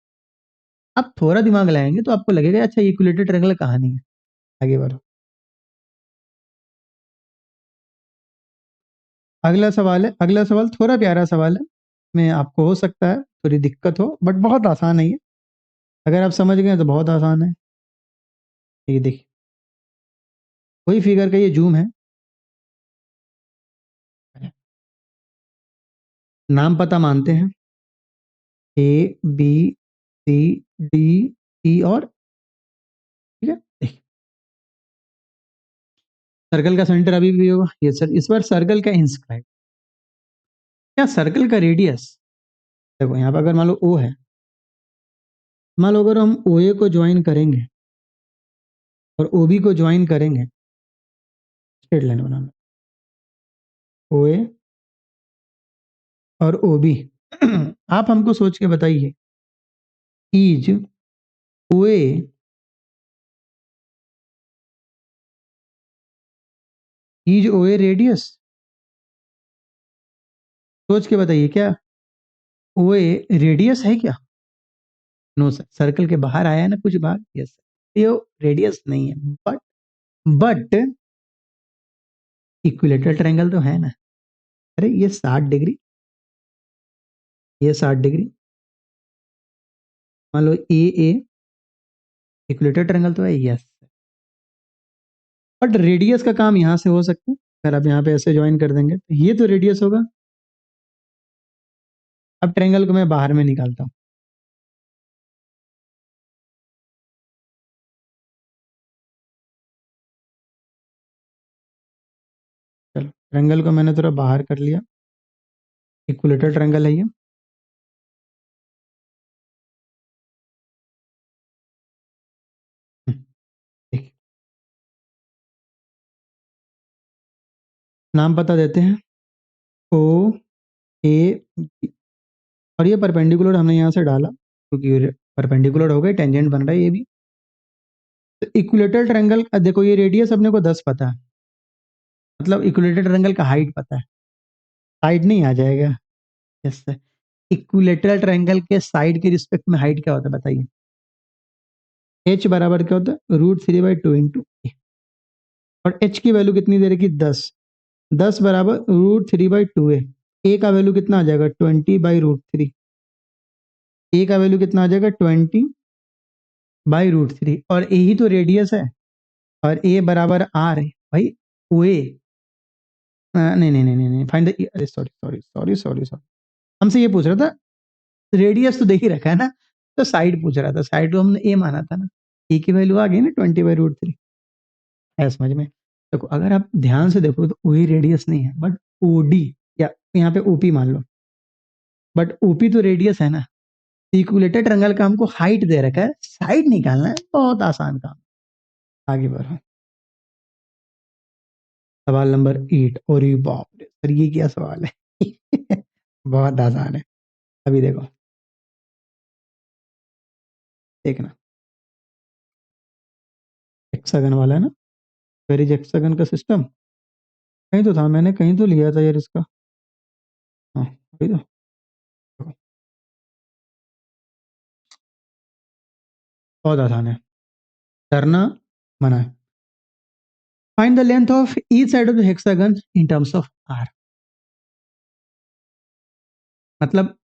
आप थोड़ा दिमाग लगाएंगे तो आपको लगेगा अच्छा इक्विलेटर ट्रायंगल कहानी है। आगे बढ़ो। अगला सवाल है, अगला सवाल थोड़ा प्यारा सवाल है, में आपको हो सकता है थोड़ी दिक्कत हो, बट बहुत आसान है ये। अगर आप समझ गए तो बहुत आसान है। ये देखिए, वही फिगर का ये जूम है। नाम पता मानते हैं, A B C D E और, ठीक है। देखिए, सर्कल का सेंटर अभी भी होगा ये सर, इस बार सर्कल का इंस्क्राइब, क्या सर्कल का रेडियस। देखो यहाँ पर अगर मान लो ओ है, मान लो अगर हम ओ ए को ज्वाइन करेंगे और ओ बी को ज्वाइन करेंगे, स्ट्रेट लाइन बनाना, ओ ए और ओ बी। आप हमको सोच के बताइए, is O A, is O A radius, सोच के बताइए क्या ओ ए रेडियस है क्या? नो सर, सर्कल के बाहर आया है ना कुछ भाग, यस सर, ये रेडियस नहीं है। बट इक्विलेटर ट्रायंगल तो है ना। अरे ये 60 डिग्री, ये 60 डिग्री, मान लो ए ए, इक्विलेटर ट्रायंगल तो है, यस। बट रेडियस का काम यहाँ से हो सकता है, अगर आप यहाँ पे ऐसे ज्वाइन कर देंगे तो ये तो रेडियस होगा। अब ट्रायंगल को मैं बाहर में निकालता हूँ, चलो ट्रायंगल को मैंने थोड़ा बाहर कर लिया, इक्विलेटर ट्रायंगल है ये। देखिए, नाम पता देते हैं, ओ ए बी, और ये परपेंडिकुलर हमने यहाँ से डाला क्योंकि परपेंडिकुलर हो गए, टेंजेंट बन रहा है ये भी। तो इक्विलेटर ट्रायंगल देखो, ये रेडियस अपने को 10 पता है, मतलब इक्विलेटर ट्रायंगल का हाइट पता है, साइड नहीं आ जाएगा। यस सर, इक्विलेटरल ट्रायंगल के साइड के रिस्पेक्ट में हाइट क्या होता है बताइए? एच बराबर क्या होता है, √3/2 इंटू, और एच की वैल्यू कितनी दे रखी, 10, 10 बराबर √3/2 है। ए का वैल्यू कितना आ जाएगा, 20/√3, ए का वैल्यू कितना आ जाएगा, 20/√3, और ए ही तो रेडियस है, और ए बराबर आर है भाई। ओ ए, नहीं नहीं नहीं नहीं, फाइंड द, अरे sorry sorry sorry sorry sorry, हमसे ये पूछ रहा था, रेडियस तो देख ही रखा है ना, तो साइड पूछ रहा था, साइड तो हमने ए माना था ना, ए की वैल्यू आ गई ना 20/√3, है समझ में? देखो अगर आप ध्यान से देखो तो वही रेडियस नहीं है, बट ओडी, या यहाँ पे ओपी मान लो, बट ओपी तो रेडियस है ना। इक्विलेटर ट्रायंगल का हमको हाइट दे रखा है, साइड निकालना है, बहुत आसान काम। आगे बढ़ो, सवाल नंबर 8, और ये बाप रे सर ये क्या सवाल है। बहुत आसान है, अभी देखो, देखना। हेक्सागन वाला है ना, वेर इज हेक्सागन का सिस्टम, कहीं तो था, मैंने कहीं तो लिया था यार इसका। हाँ वही तो। बहुत आसान है, डरना मना है। Find the length of each side of the hexagon in terms of R. मतलब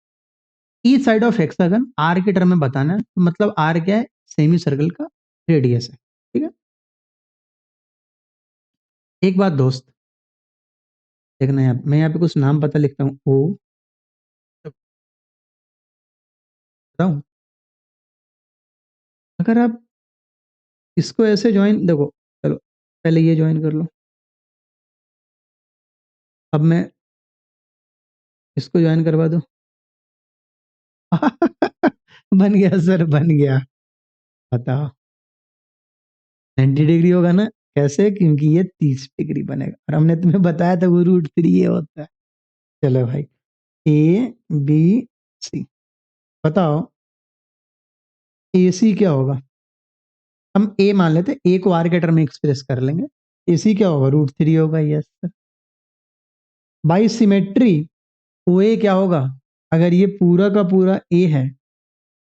each side of hexagon R के टर्म में बताना है, तो मतलब आर क्या है, सेमी सर्कल का रेडियस है, ठीक है। एक बात दोस्त, देखना यहाँ मैं यहाँ पे कुछ नाम पता लिखता हूँ, ओ बताऊँ, अगर आप इसको ऐसे ज्वाइन देखो, चलो पहले ये ज्वाइन कर लो, अब मैं इसको ज्वाइन करवा दूं। बन गया सर, बन गया। बताओ 90 डिग्री होगा ना, कैसे, क्योंकि ये 30 डिग्री बनेगा, और हमने तुम्हें बताया था वो √3 ये होता है। चलो भाई, ए बी सी, बताओ ए सी क्या होगा। हम ए मान लेते, ए को आर के टर्म में एक्सप्रेस कर लेंगे, ए सी क्या होगा, √3 होगा, यस सर। बाई सिमेट्री ओ ए क्या होगा, अगर ये पूरा का पूरा ए है,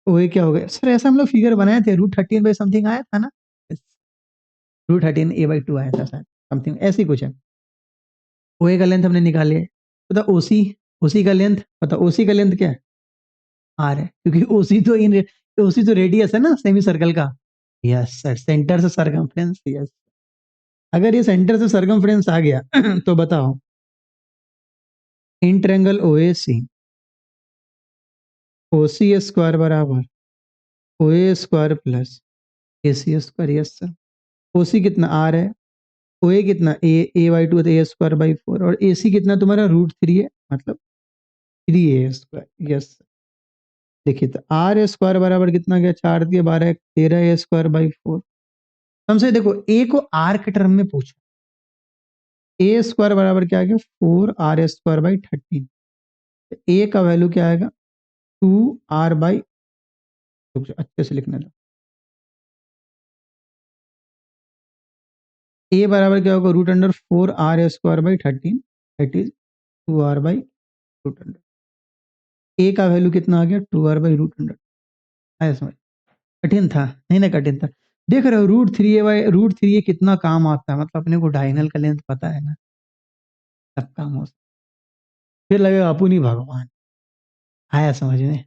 ओ ए क्या होगा सर, ऐसा हम लोग फिगर बनाए थे, √13 बाई समथिंग आया था ना, √13 a/2 आया था शायद, समथिंग ऐसी कुछ है। ओ ए का लेंथ हमने निकाल लिया, पता ओसी, ओसी का लेंथ पता, ओसी का लेंथ क्या है, आर है, क्योंकि ओसी तो रेडियस है ना सेमी सर्कल का। यस सर, सेंटर से सरकमफ्रेंस, यस। अगर ये सेंटर से सरकमफ्रेंस आ गया तो बताओ in triangle O A C, O C square बराबर ओ ए स्क्वायर प्लस ए सी स्क्वायर, यस सर। ओ सी कितना आर है, ओ ए कितना ए/2 ए स्क्वायर बाई 4, और ए सी कितना तुम्हारा √3 है, मतलब 3a², यस। देखिए तो आर स्क्वायर बराबर कितना गया, 4×3 = 12, 13a² बाई 4। हमसे देखो ए को आर के टर्म में पूछा, ए स्क्वायर बराबर क्या आ गया, 4r² बाई 13। ए का वैल्यू क्या आएगा, 2r बाई, अच्छे से लिखने दो, ए बराबर क्या होगा, √4r² by 13, that is 2r/√100। ए का वैल्यू कितना आ गया, 2r/√100। आया समझ, कठिन था, नहीं ना कठिन था। देख रहे हो √3 ये कितना काम आता है, मतलब अपने को डायगोनल का लेंथ पता है ना, सब काम हो, फिर लगेगा अपू नहीं भगवान। आया समझ में,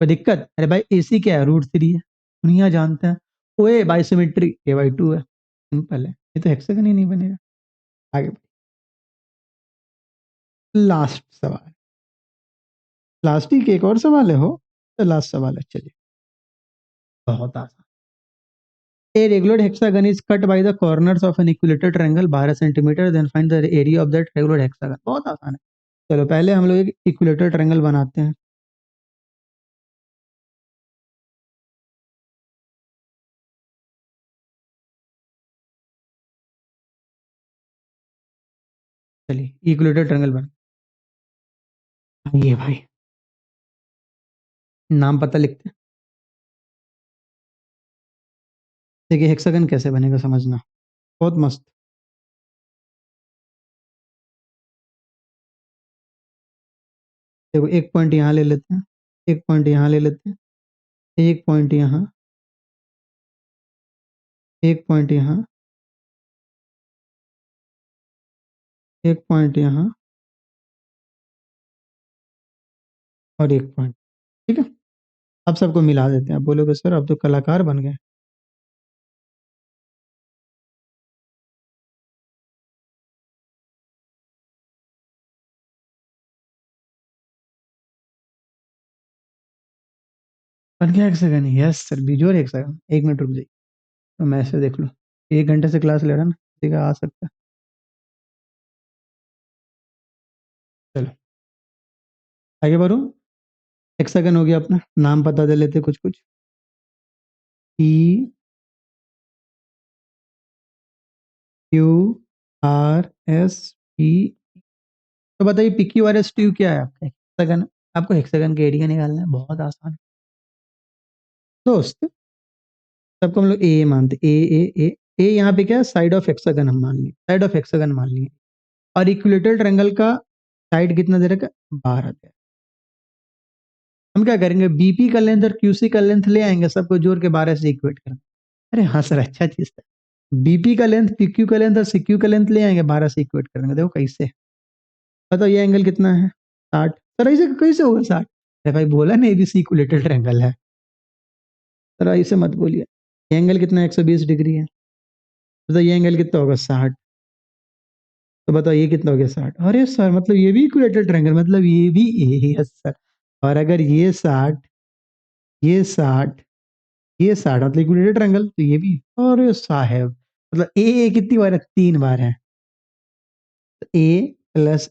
कोई दिक्कत, अरे भाई एसी क्या है, √3 है, दुनिया जानता है। ओए बाई सिमेट्री a/2 है, सिंपल है, ये तो हेक्सागन ही नहीं बनेगा। आगे लास्ट सवाल, लास्ट ही के एक और सवाल है हो, तो लास्ट सवाल है, चलिए बहुत आसान। A regular hexagon is cut by the corners of an equilateral triangle 12 centimetre, then find the area of that regular hexagon। बहुत आसान है, चलो पहले हम लोग एक इक्विलेटरल ट्रायंगल बनाते हैं। चलिए इक्विलेटरल ट्रायंगल बना, ये भाई नाम पता लिखते हैं। देखिए हेक्सागन कैसे बनेगा समझना, बहुत मस्त। देखो एक पॉइंट यहाँ ले लेते हैं, एक पॉइंट यहाँ ले लेते हैं, एक पॉइंट यहाँ, एक पॉइंट यहाँ, एक पॉइंट यहाँ, और एक पॉइंट, ठीक है। अब सबको मिला देते हैं, आप बोलोगे सर अब तो कलाकार बन गए। बन गया हेक्सागन, यस सर, बिजोर हेक्सागन। 1 मिनट रुक जाइए, तो मैसेज देख लो, 1 घंटे से क्लास ले रहा ना, ठीक है आ सकता है। चलो आगे बढ़ो, हेक्सागन हो गया अपना, नाम पता दे लेते कुछ कुछ, P Q R S P. तो बताइए P Q R S T क्या है आपका, हेक्सागन। आपको हेक्सागन का एरिया निकालना है, बहुत आसान है दोस्त। सबको हम लोग ए मानते, ए यहाँ पे क्या है, साइड ऑफ हेक्सागन हम मान लिए, साइड ऑफ हेक्सागन मान लिए। और इक्विलेटरल ट्रायंगल का साइड कितना दे रखा है, 12 दे। हम क्या करेंगे, बीपी का लेंथ और क्यूसी का लेंथ ले आएंगे, सबको जोड़ के 12 से इक्वेट करेंगे। अरे हाँ सर, अच्छा चीज था। बीपी का लेंथ, पीक्यू का लेंथ और सीक्यू का लेंथ ले आएंगे, 12 से इक्वेट करेंगे। देखो कैसे, बताओ ये एंगल कितना है, 60। सर ऐसे कैसे होगा 60? अरे भाई बोला ना एबीसी इक्विलेटरल ट्रायंगल है। सर ऐसे मत बोलिए। ये एंगल कितना है, 120 डिग्री है। तो ये एंगल कितना होगा, 60। तो बताओ ये कितना हो गया, 60। अरे सर मतलब ये भी इक्विलेटरल ट्रायंगल, मतलब ये भी ए है सर। और अगर ये 60, ये 60, ये 60 मतलब इक्विलेटरल ट्रायंगल, तो ये भी। अरे साहब मतलब ए कितनी बार है, 3 बार है। ए प्लस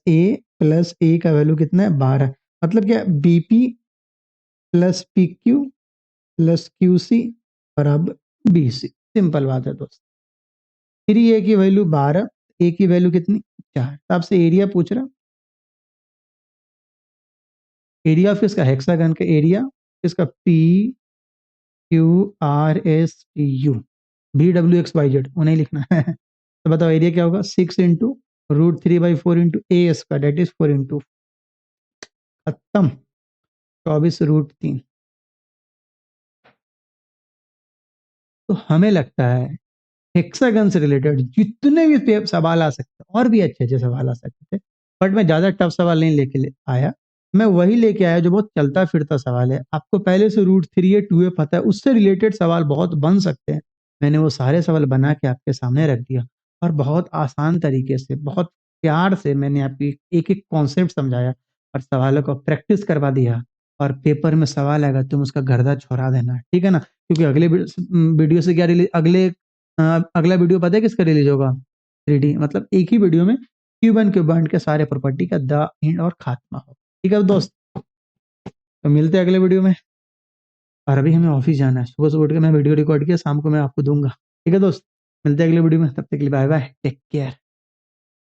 ए का वैल्यू कितना है, 12। मतलब क्या, BP plus P Q plus Q C बराबर बी सी। सिंपल बात है दोस्त। फिर ए की वैल्यू 12, ए की वैल्यू कितनी, 4। तो आपसे एरिया पूछ रहा, एरिया ऑफ इसका हेक्सागन का एरिया, इसका P Q R S T U B W X Y Z उन्हें लिखना है। तो बताओ एरिया क्या होगा, 6 × √3/4 into A square, that is 4 into, खत्म। 24 √3। तो हमें लगता है हेक्सागन से रिलेटेड जितने भी सवाल आ सकते हैं, और भी अच्छे अच्छे सवाल आ सकते थे, बट मैं ज्यादा टफ सवाल नहीं आया। मैं वही लेके आया जो बहुत चलता फिरता सवाल है। आपको पहले से √3 या 2a पता है, उससे रिलेटेड सवाल बहुत बन सकते हैं। मैंने वो सारे सवाल बना के आपके सामने रख दिया, और बहुत आसान तरीके से, बहुत प्यार से मैंने आपकी एक एक कॉन्सेप्ट समझाया, और सवालों को प्रैक्टिस करवा दिया। और पेपर में सवाल आएगा, तुम उसका गर्दा छोड़ा देना, ठीक है ना? क्योंकि अगले वीडियो से क्या रिलीज, अगला वीडियो पता है किसका रिलीज होगा, 3D, मतलब एक ही वीडियो में क्यूब एंड क्यूबॉइड के सारे प्रॉपर्टी का द एंड और खात्मा हो। ठीक है दोस्त, तो मिलते हैं अगले वीडियो में। और अभी हमें ऑफिस जाना है, सुबह सुबह उठ के मैं वीडियो रिकॉर्ड किया, शाम को मैं आपको दूंगा। ठीक है दोस्त, मिलते हैं अगले वीडियो में, तब तक के लिए बाय बाय, टेक केयर।